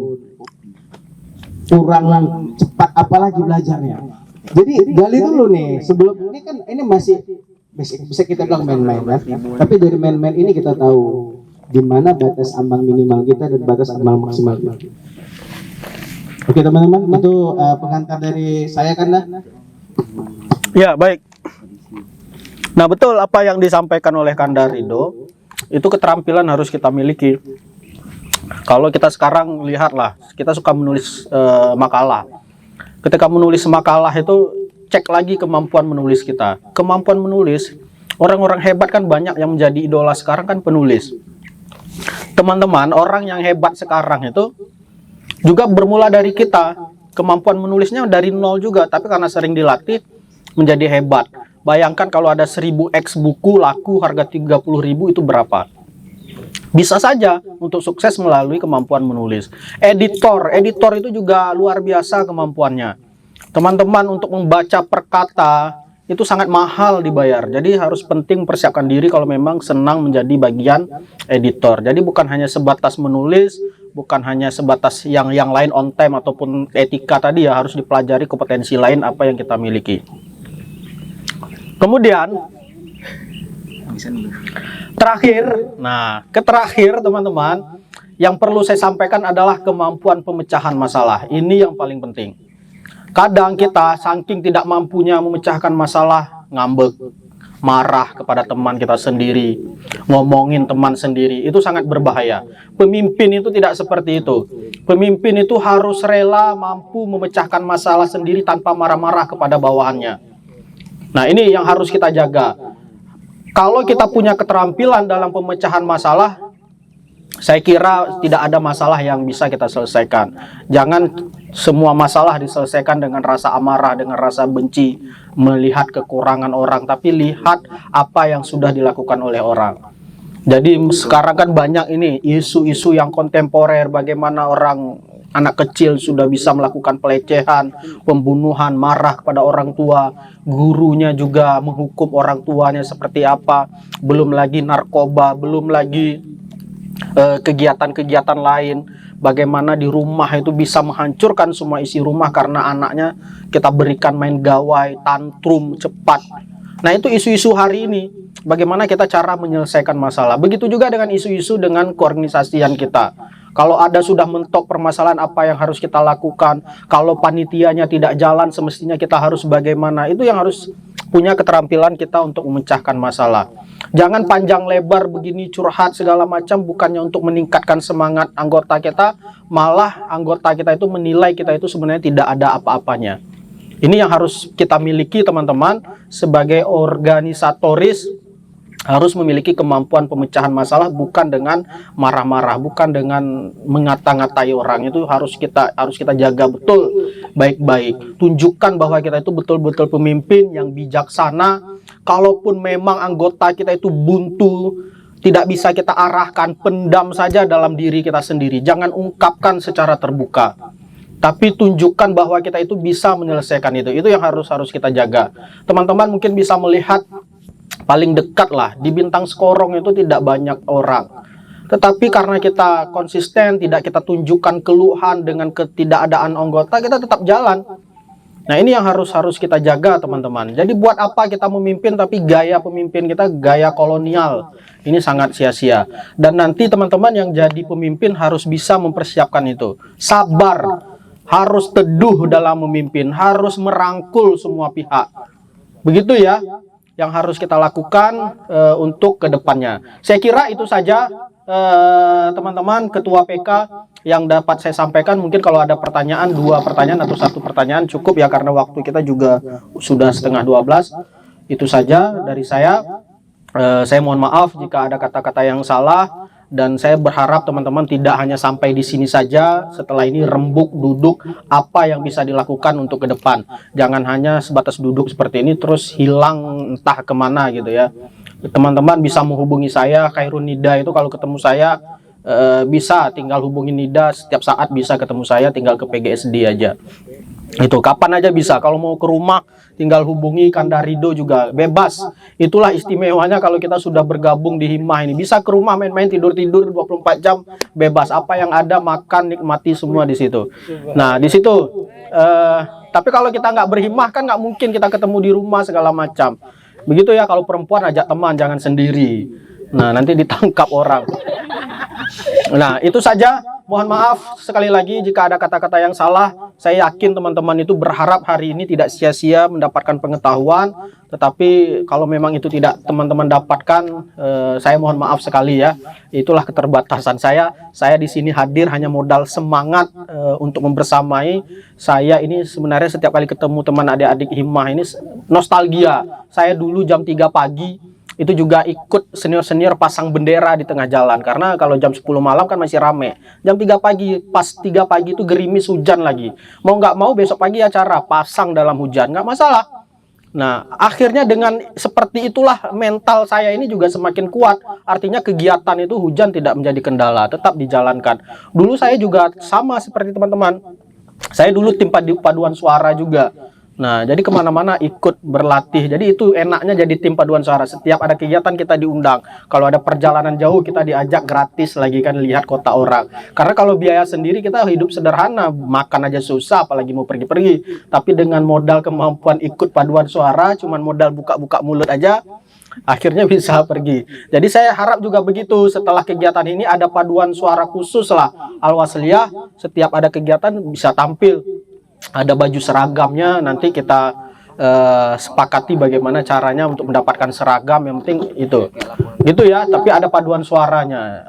S4: Kurang cepat apalagi belajarnya. Jadi gali dulu nih, sebelum ini kan ini masih bisa kita bilang main-main kan? Tapi dari main-main ini kita tahu di mana batas ambang minimal kita dan batas ambang maksimal kita. Oke teman-teman, itu pengantar dari saya Kanda.
S1: Ya, baik. Nah, betul apa yang disampaikan oleh Kanda Ridho, itu keterampilan harus kita miliki. Kalau kita sekarang lihatlah, kita suka menulis makalah. Ketika menulis makalah itu cek lagi kemampuan menulis kita. Kemampuan menulis, orang-orang hebat kan banyak yang menjadi idola sekarang kan penulis. Teman-teman, orang yang hebat sekarang itu juga bermula dari kita. Kemampuan menulisnya dari nol juga, tapi karena sering dilatih menjadi hebat. Bayangkan kalau ada 1000x buku laku harga 30.000 itu berapa? Bisa saja untuk sukses melalui kemampuan menulis. Editor itu juga luar biasa kemampuannya. Teman-teman, untuk membaca per kata itu sangat mahal dibayar. Jadi harus penting persiapkan diri kalau memang senang menjadi bagian editor. Jadi bukan hanya sebatas menulis, bukan hanya sebatas yang lain on time ataupun etika tadi ya, harus dipelajari kompetensi lain apa yang kita miliki. Kemudian terakhir teman-teman, yang perlu saya sampaikan adalah kemampuan pemecahan masalah. Ini yang paling penting. Kadang kita saking tidak mampunya memecahkan masalah, ngambek, marah kepada teman kita sendiri, ngomongin teman sendiri, itu sangat berbahaya. Pemimpin itu tidak seperti itu. Pemimpin itu harus rela mampu memecahkan masalah sendiri tanpa marah-marah kepada bawahannya. Nah, ini yang harus kita jaga. Kalau kita punya keterampilan dalam pemecahan masalah, saya kira tidak ada masalah yang bisa kita selesaikan. Jangan semua masalah diselesaikan dengan rasa amarah, dengan rasa benci, melihat kekurangan orang, tapi lihat apa yang sudah dilakukan oleh orang. Jadi sekarang kan banyak ini isu-isu yang kontemporer, bagaimana anak kecil sudah bisa melakukan pelecehan, pembunuhan, marah kepada orang tua, gurunya juga menghukum orang tuanya seperti apa, belum lagi narkoba, belum lagi kegiatan-kegiatan lain, bagaimana di rumah itu bisa menghancurkan semua isi rumah karena anaknya kita berikan main gawai, tantrum cepat. Nah, itu isu-isu hari ini, bagaimana kita cara menyelesaikan masalah. Begitu juga dengan isu-isu dengan keorganisasian kita. Kalau ada sudah mentok permasalahan apa yang harus kita lakukan, kalau panitianya tidak jalan semestinya kita harus bagaimana, itu yang harus punya keterampilan kita untuk memecahkan masalah. Jangan panjang lebar begini curhat segala macam, bukannya untuk meningkatkan semangat anggota kita, malah anggota kita itu menilai kita itu sebenarnya tidak ada apa-apanya. Ini yang harus kita miliki teman-teman sebagai organisatoris harus memiliki kemampuan pemecahan masalah, bukan dengan marah-marah, bukan dengan mengata-ngatai orang. Itu harus kita jaga betul baik-baik. Tunjukkan bahwa kita itu betul-betul pemimpin yang bijaksana. Kalaupun memang anggota kita itu buntu, tidak bisa kita arahkan, pendam saja dalam diri kita sendiri. Jangan ungkapkan secara terbuka, tapi tunjukkan bahwa kita itu bisa menyelesaikan itu. Itu yang harus kita jaga. Teman-teman mungkin bisa melihat paling dekat lah, di Bintang Skorong itu tidak banyak orang. Tetapi karena kita konsisten, tidak kita tunjukkan keluhan dengan ketidakadaan anggota, kita tetap jalan. Nah, ini yang harus kita jaga, teman-teman. Jadi buat apa kita memimpin tapi gaya pemimpin kita gaya kolonial? Ini sangat sia-sia. Dan nanti teman-teman yang jadi pemimpin harus bisa mempersiapkan itu. Sabar, harus teduh dalam memimpin, harus merangkul semua pihak. Begitu ya yang harus kita lakukan untuk kedepannya. Saya kira itu saja teman-teman Ketua PK yang dapat saya sampaikan. Mungkin kalau ada pertanyaan, 2 pertanyaan atau 1 pertanyaan cukup ya, karena waktu kita juga sudah setengah 12. Itu saja dari saya. Saya mohon maaf jika ada kata-kata yang salah. Dan saya berharap teman-teman tidak hanya sampai di sini saja, setelah ini rembuk duduk apa yang bisa dilakukan untuk ke depan. Jangan hanya sebatas duduk seperti ini terus hilang entah kemana gitu ya. Teman-teman bisa menghubungi saya, Khairun Nida itu kalau ketemu saya bisa tinggal hubungi Nida, setiap saat bisa ketemu saya, tinggal ke PGSD aja. Itu kapan aja bisa. Kalau mau ke rumah tinggal hubungi Kanda Rido juga bebas. Itulah istimewanya kalau kita sudah bergabung di Himah ini. Bisa ke rumah main-main, tidur-tidur 24 jam bebas. Apa yang ada makan, nikmati semua di situ. Nah, di situ tapi kalau kita nggak berhimah kan nggak mungkin kita ketemu di rumah segala macam. Begitu ya, kalau perempuan ajak teman, jangan sendiri. Nah, nanti ditangkap orang. Nah, itu saja. Mohon maaf sekali lagi jika ada kata-kata yang salah. Saya yakin teman-teman itu berharap hari ini tidak sia-sia mendapatkan pengetahuan. Tetapi kalau memang itu tidak teman-teman dapatkan, saya mohon maaf sekali ya. Itulah keterbatasan saya. Saya di sini hadir hanya modal semangat untuk membersamai. Saya ini sebenarnya setiap kali ketemu teman adik-adik Himah ini nostalgia. Saya dulu jam 3 pagi itu juga ikut senior-senior pasang bendera di tengah jalan, karena kalau jam 10 malam kan masih rame. Jam 3 pagi, pas 3 pagi itu gerimis hujan lagi. Mau nggak mau besok pagi acara pasang dalam hujan, nggak masalah. Nah, akhirnya dengan seperti itulah mental saya ini juga semakin kuat. Artinya kegiatan itu hujan tidak menjadi kendala, tetap dijalankan. Dulu saya juga sama seperti teman-teman. Saya dulu tim paduan suara juga. Nah, jadi kemana-mana ikut berlatih. Jadi itu enaknya jadi tim paduan suara. Setiap ada kegiatan kita diundang. Kalau ada perjalanan jauh kita diajak gratis lagi kan, lihat kota orang. Karena kalau biaya sendiri kita hidup sederhana, makan aja susah apalagi mau pergi-pergi. Tapi dengan modal kemampuan ikut paduan suara, cuman modal buka-buka mulut aja, akhirnya bisa pergi. Jadi saya harap juga begitu, setelah kegiatan ini ada paduan suara khusus lah Al-Wasliyah. Setiap ada kegiatan bisa tampil. Ada baju seragamnya, nanti kita sepakati bagaimana caranya untuk mendapatkan seragam. Yang penting itu gitu ya, tapi ada paduan suaranya.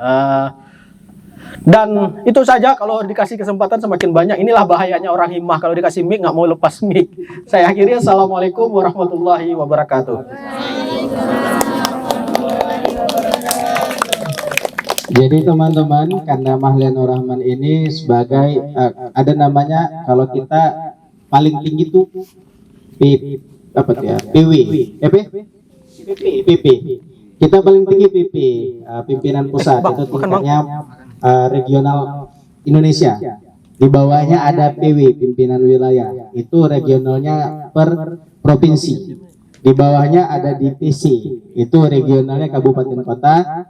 S1: Dan itu saja. Kalau dikasih kesempatan semakin banyak. Inilah bahayanya orang Himah, kalau dikasih mic nggak mau lepas mic. Saya akhiri, assalamualaikum warahmatullahi wabarakatuh.
S4: Jadi teman-teman, Kanda Mahlenur Rahman ini sebagai ada namanya, kalau kita paling tinggi tuh PP. Kita paling tinggi PP, pimpinan pusat, itu tingkatnya regional Indonesia. Di bawahnya ada PW, pimpinan wilayah, itu regionalnya per provinsi. Di bawahnya ada DPC, itu regionalnya kabupaten kota.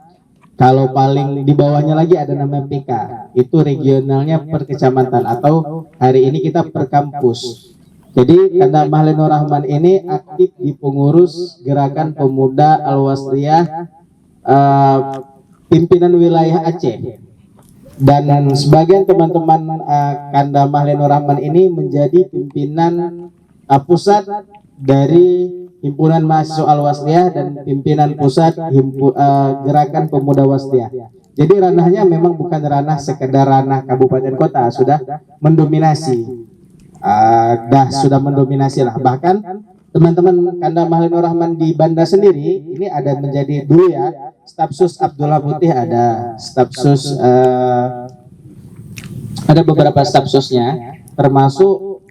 S4: Kalau paling di bawahnya lagi ada nama PK, itu regionalnya per kecamatan, atau hari ini kita per kampus. Jadi Kanda Mahlenur Rahman ini aktif di pengurus Gerakan Pemuda Al-Wasliyah pimpinan wilayah Aceh. Dan sebagian teman-teman Kanda Mahlenur Rahman ini menjadi pimpinan pusat dari Himpunan Mahasiswa Al-Wasliyah dan pimpinan pusat Gerakan Pemuda Wasliyah. Jadi ranahnya memang bukan ranah sekedar ranah kabupaten kota, sudah mendominasi. Sudah mendominasi lah. Bahkan teman-teman Kanda Mahalin Rahman di Banda sendiri ini ada menjadi dulu ya, Stafsus Abdullah Putih ada, Stafsus ada beberapa stafsusnya, termasuk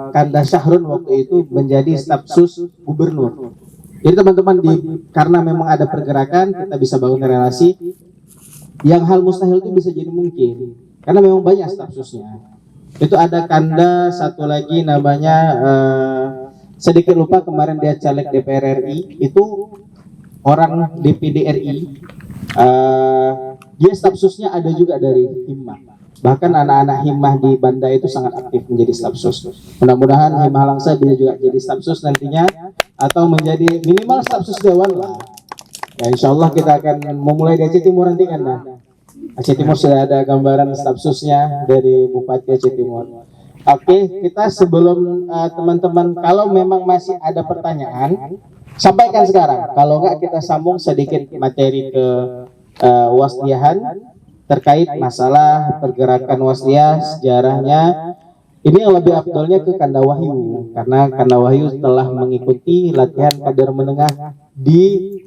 S4: Kanda Syahrun waktu itu menjadi Stafsus Gubernur. Jadi teman-teman karena memang ada pergerakan, kita bisa bangun relasi yang hal mustahil itu bisa jadi mungkin karena memang banyak stafsusnya. Itu ada Kanda satu lagi namanya sedikit lupa, kemarin dia caleg DPR RI, itu orang DPD RI. Dia stafsusnya ada juga dari Himmah. Bahkan anak-anak Himmah di Banda itu sangat aktif menjadi stafsus. Mudah-mudahan Himmah Langsa bisa juga jadi stafsus nantinya, atau menjadi minimal stafsus dewan lah. Ya, insya Allah kita akan memulai di Aceh Timur nanti kan. Aceh Timur sudah ada gambaran stafsusnya dari Bupati Aceh Timur. Oke, kita sebelum teman-teman kalau memang masih ada pertanyaan, sampaikan sekarang. Kalau enggak kita sambung sedikit materi ke Wasliahan terkait masalah pergerakan Wasliyah, sejarahnya. Ini yang lebih afdolnya ke Kanda Wahyu, karena Kanda Wahyu telah mengikuti latihan kader menengah di